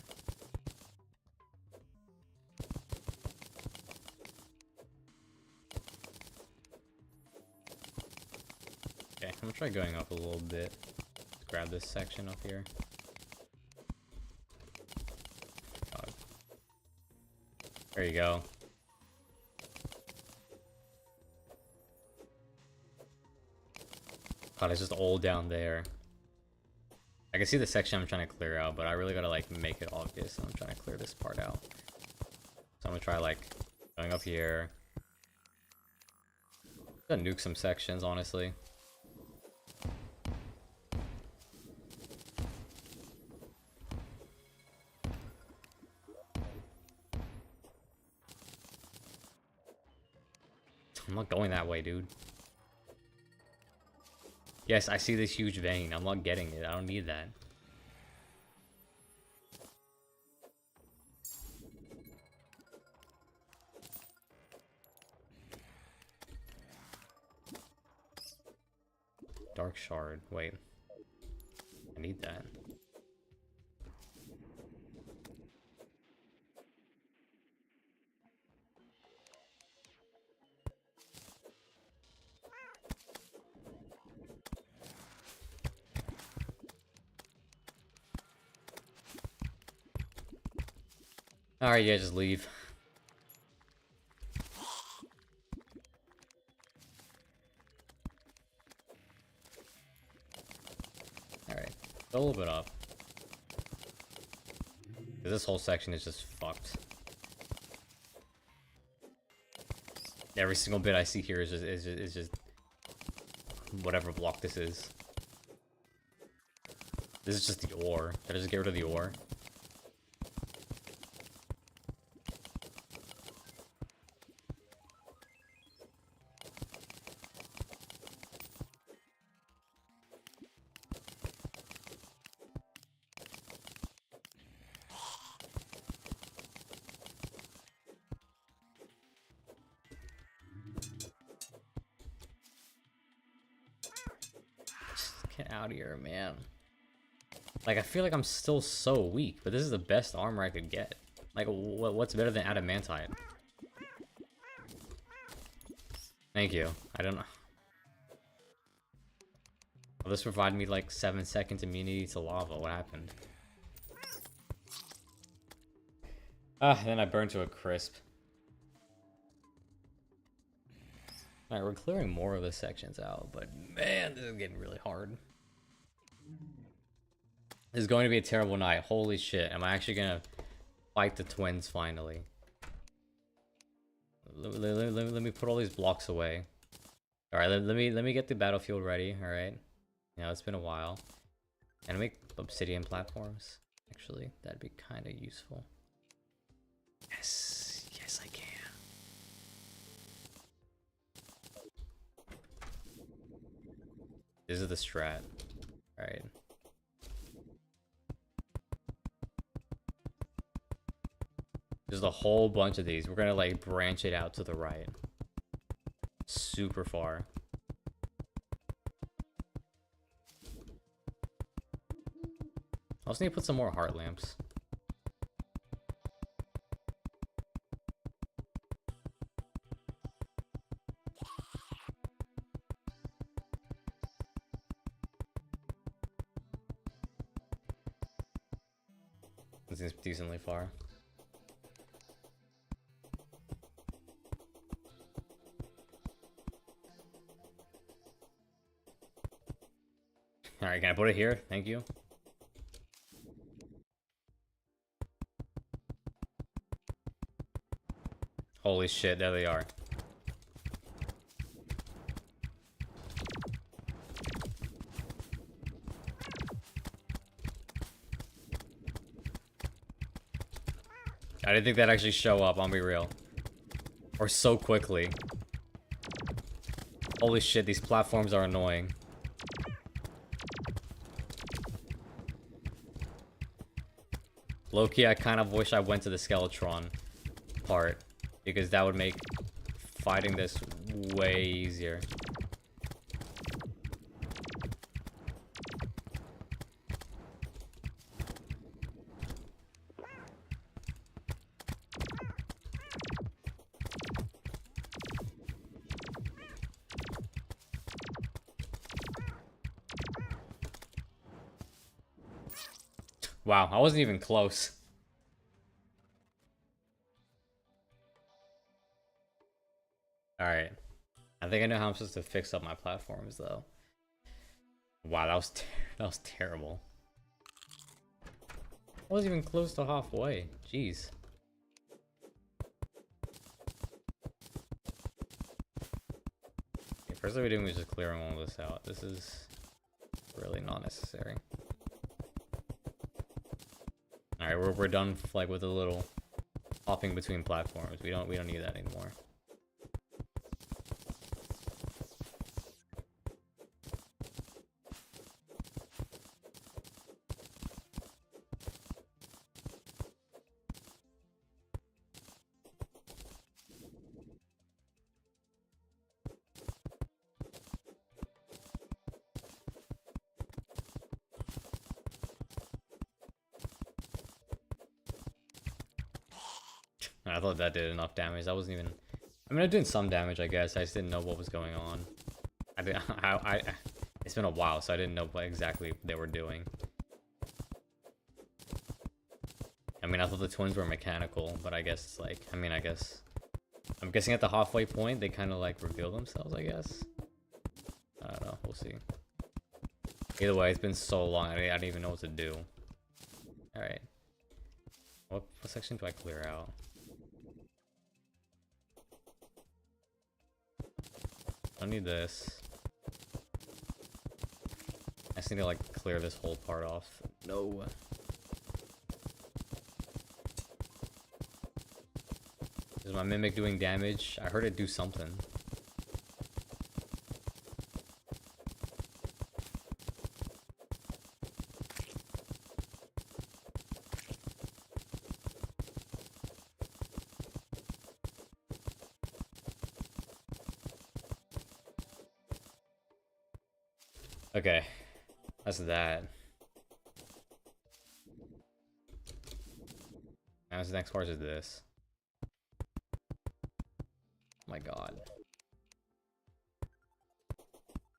Okay, I'm gonna try going up a little bit. Let's grab this section up here. God. There you go. God, it's just all down there. I can see the section I'm trying to clear out, but I really gotta like make it obvious. So I'm trying to clear this part out. So I'm gonna try like going up here. I'm gonna nuke some sections, honestly. I'm not going that way, dude. Yes, I see this huge vein. I'm not getting it. I don't need that. Dark shard. Wait. I need that. Alright, yeah, just leave. Alright, a little bit up. This whole section is just fucked. Every single bit I see here is just whatever block this is. This is just the ore. Did I just get rid of the ore? Get out of here, man. Like, I feel like I'm still so weak, but this is the best armor I could get. Like, what's better than adamantite? Thank you. I don't know. Well, this provided me like 7 seconds immunity to lava. What happened? Ah, then I burned to a crisp. Alright, we're clearing more of the sections out, but man, this is getting really hard. This is going to be a terrible night. Holy shit, am I actually gonna fight the twins finally? Let me put all these blocks away. Alright, let me get the battlefield ready, alright? Yeah, it's been a while. And make obsidian platforms. Actually, that'd be kind of useful. Yes, yes I can. This is the strat. Alright. There's a whole bunch of these. We're gonna like branch it out to the right. Super far. I also need to put some more heart lamps. This is decently far. Alright, can I put it here? Thank you. Holy shit, there they are. I didn't think that'd actually show up, I'll be real. Or so quickly. Holy shit, these platforms are annoying. Low-key, I kind of wish I went to the Skeletron part, because that would make fighting this way easier. Wow, I wasn't even close. Alright. I think I know how I'm supposed to fix up my platforms, though. Wow, that was terrible. I wasn't even close to halfway. Jeez. Okay, first thing we're doing is just clearing all this out. This is really not necessary. Alright, we're done like with a little hopping between platforms. We don't need that anymore. I thought that did enough damage. That wasn't even... I mean, I'm doing some damage, I guess. I just didn't know what was going on. It's been a while, so I didn't know what exactly they were doing. I mean, I thought the twins were mechanical, but I guess it's like... I mean, I'm guessing at the halfway point, they kind of like reveal themselves, I guess. I don't know. We'll see. Either way, it's been so long. I didn't even know what to do. Alright. What section do I clear out? I don't need this. I just need to like clear this whole part off. No. Is my mimic doing damage? I heard it do something. Okay. That's that. Now the next part is this. Oh my god.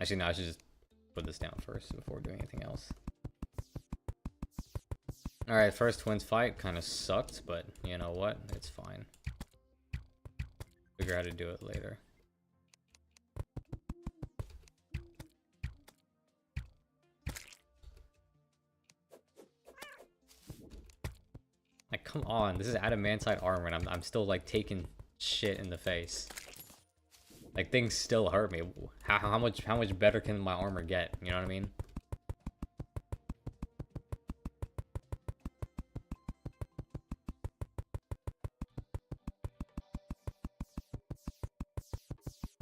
Actually, no, I should just put this down first before doing anything else. Alright, first twins fight kind of sucked, but you know what? It's fine. Figure out how to do it later. Like, come on, this is adamantite armor, and I'm still like taking shit in the face. Like, things still hurt me. How much better can my armor get? You know what I mean?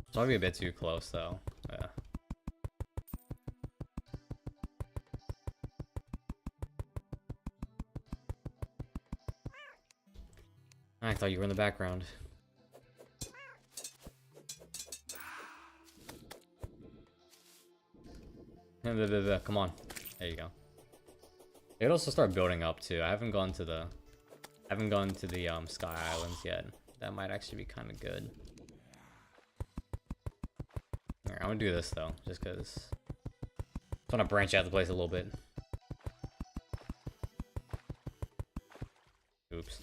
It's probably a bit too close though. Yeah. I thought you were in the background. Come on. There you go. They could also start building up too. I haven't gone to the Sky Islands yet. That might actually be kind of good. Alright, I'm gonna do this though, just because I want to branch out the place a little bit. Oops.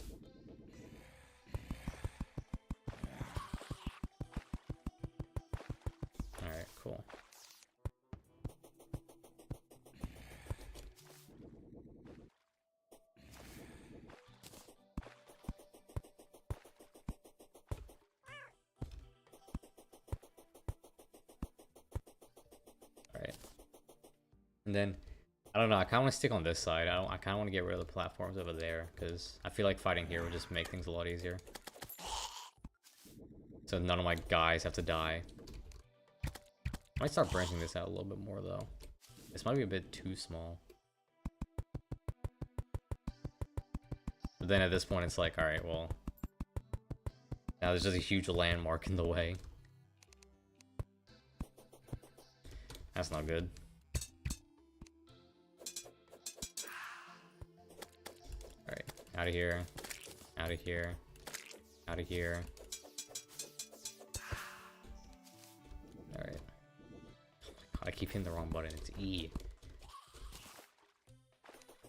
Alright, cool. And then, I don't know, I kind of want to stick on this side. I kind of want to get rid of the platforms over there, because I feel like fighting here would just make things a lot easier. So none of my guys have to die. I might start branching this out a little bit more, though. This might be a bit too small. But then at this point, it's like, alright, well... now there's just a huge landmark in the way. That's not good. Alright, out of here. Out of here. Out of here. Alright. Oh my god, I keep hitting the wrong button. It's E.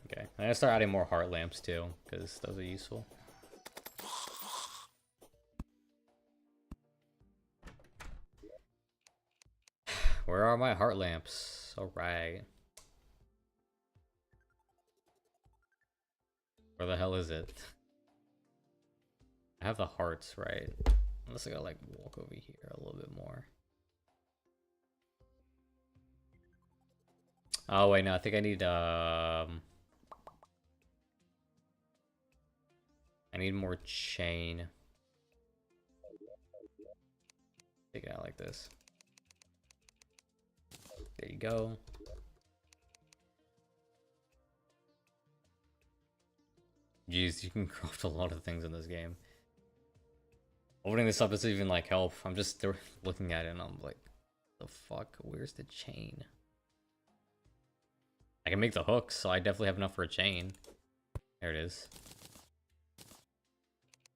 Okay, I'm gonna start adding more heart lamps too, because those are useful. Where are my heart lamps? Alright. Where the hell is it? I have the hearts, right? Unless I gotta like walk over here a little bit more. Oh wait, no, I think I need more chain. Take it out like this. There you go. Jeez, you can craft a lot of things in this game. Opening this up doesn't even like help. I'm just looking at it and I'm like, the fuck? Where's the chain? I can make the hooks, so I definitely have enough for a chain. There it is.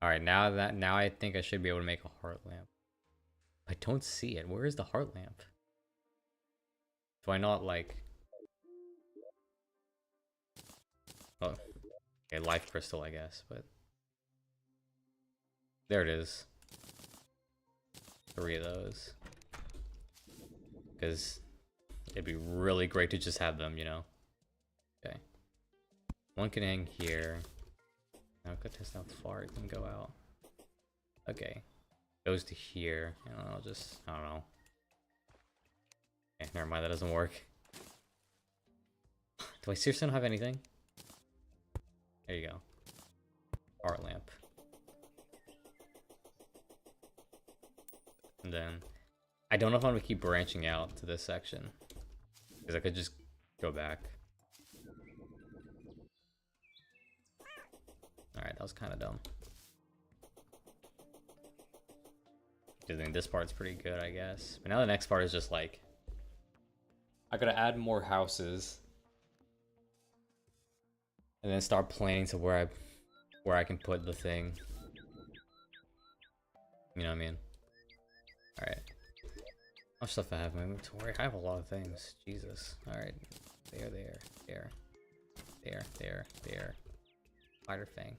Alright, now I think I should be able to make a heart lamp. I don't see it. Where is the heart lamp? Do I not like... oh, okay, life crystal, I guess, but... there it is. 3 of those. Because it'd be really great to just have them, you know? Okay. One can hang here. Now I could test how far it can go out. Okay. Goes to here. And I'll just... I don't know. Okay, never mind, that doesn't work. Do I seriously not have anything? There you go. Heart lamp. And then... I don't know if I'm gonna keep branching out to this section. Because I could just go back. Alright, that was kind of dumb. I think this part's pretty good, I guess. But now the next part is just like... I gotta add more houses. And then start planning to where I can put the thing. You know what I mean? Alright. How much stuff I have in my inventory? I have a lot of things. Jesus. Alright. There. Spider Fang.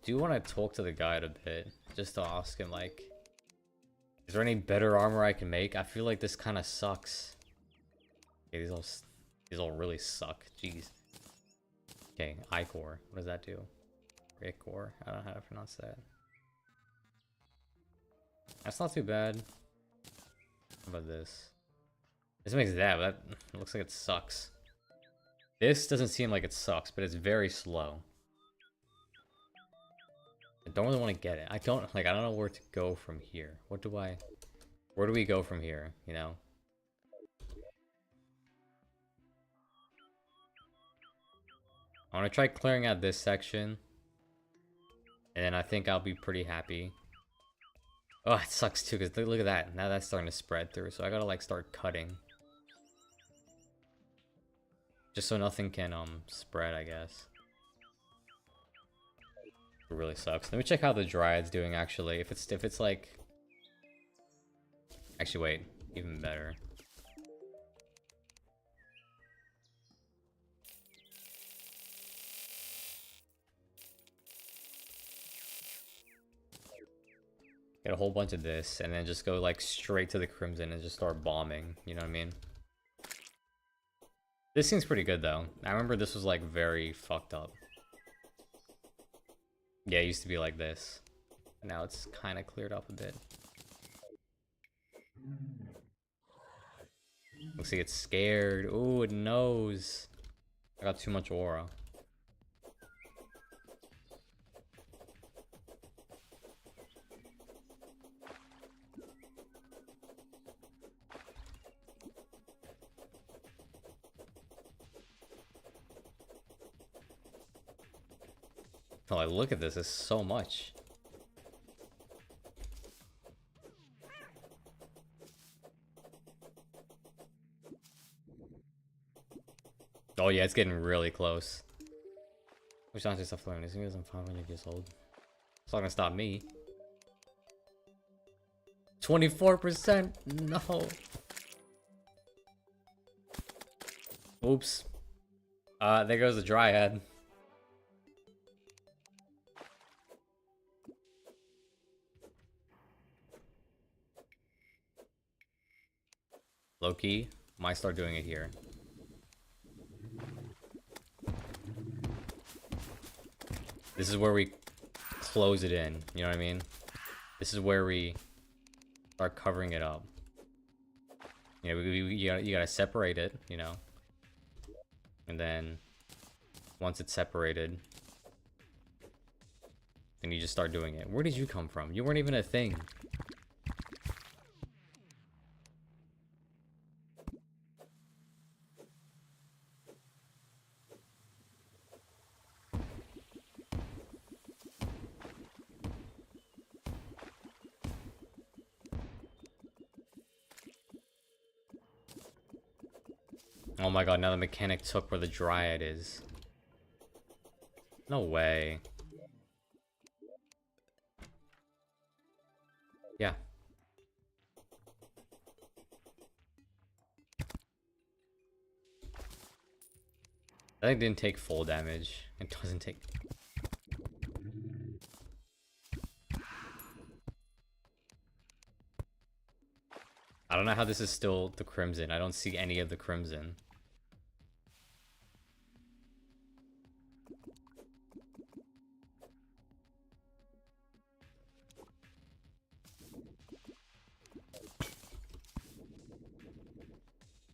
Do you want to talk to the guide a bit? Just to ask him, like, is there any better armor I can make? I feel like this kind of sucks. Okay, these all really suck. Jeez. Okay, Ichor. What does that do? Ichor. I don't know how to pronounce that. That's not too bad. How about this? This makes that, but that looks like it sucks. This doesn't seem like it sucks, but it's very slow. I don't really want to get it. I don't know where to go from here. Where do we go from here, you know? I want to try clearing out this section. And then I think I'll be pretty happy. Oh, it sucks too, because look at that. Now that's starting to spread through, so I gotta like start cutting. Just so nothing can spread, I guess. It really sucks. Let me check how the Dryad's doing actually. If it's like... Actually wait, even better. Get a whole bunch of this, and then just go like straight to the Crimson and just start bombing, you know what I mean? This seems pretty good though. I remember this was like very fucked up. Yeah, it used to be like this. Now it's kind of cleared up a bit. Looks like it's scared. Ooh, it knows. I got too much aura. Oh, like, look at this. It's so much. Oh yeah, it's getting really close. Which don't stop flowing. This is 500 years old. It's not gonna stop me. 24%. No. Oops. There goes the Dryad. Low-key, might start doing it here. This is where we close it in, you know what I mean? This is where we start covering it up. You know, you gotta separate it, you know? And then, once it's separated, then you just start doing it. Where did you come from? You weren't even a thing. Oh my god, now the mechanic took where the Dryad is. No way. Yeah. That thing didn't take full damage. It doesn't take... I don't know how this is still the Crimson. I don't see any of the Crimson.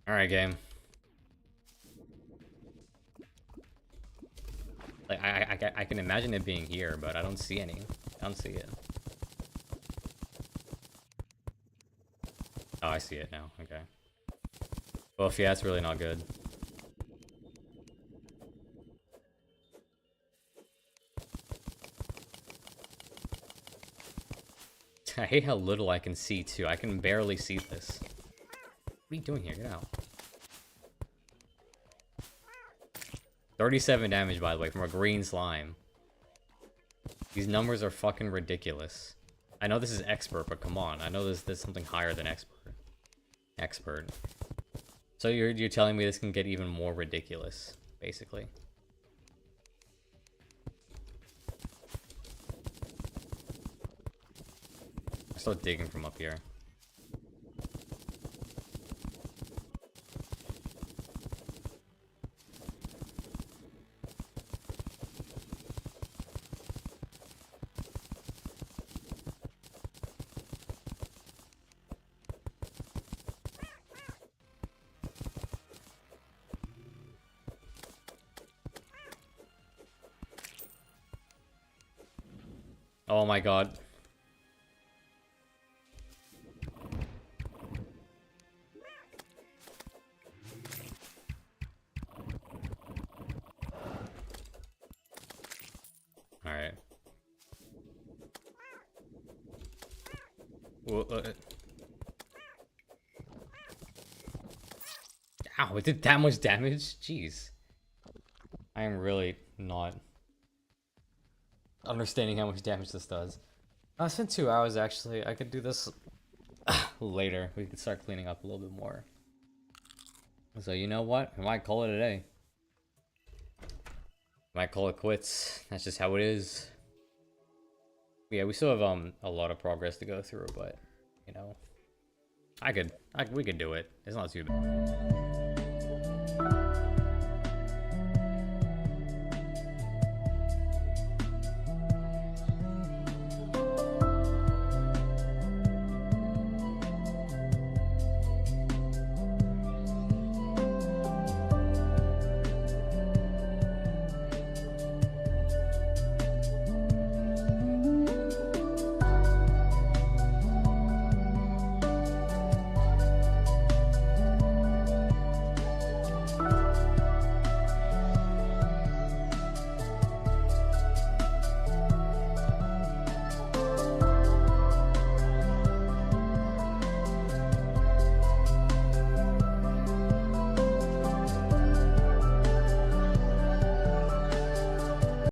Alright, game. Like, I can imagine it being here, but I don't see any. I don't see it. Oh, I see it now. Okay. Well, yeah, it's really not good. I hate how little I can see, too. I can barely see this. What are you doing here? Get out. 37 damage, by the way, from a green slime. These numbers are fucking ridiculous. I know this is expert, but come on. I know there's something higher than expert. Expert. So you're telling me this can get even more ridiculous, basically. I start digging from up here. Oh my god. Alright. Ow, it did that much damage? Jeez. I am really not understanding how much damage this does. It's been 2 hours actually. I could do this later. We could start cleaning up a little bit more. So you know what? I might call it a day. Might call it quits. That's just how it is. Yeah, we still have a lot of progress to go through, but you know, we could do it. It's not too bad.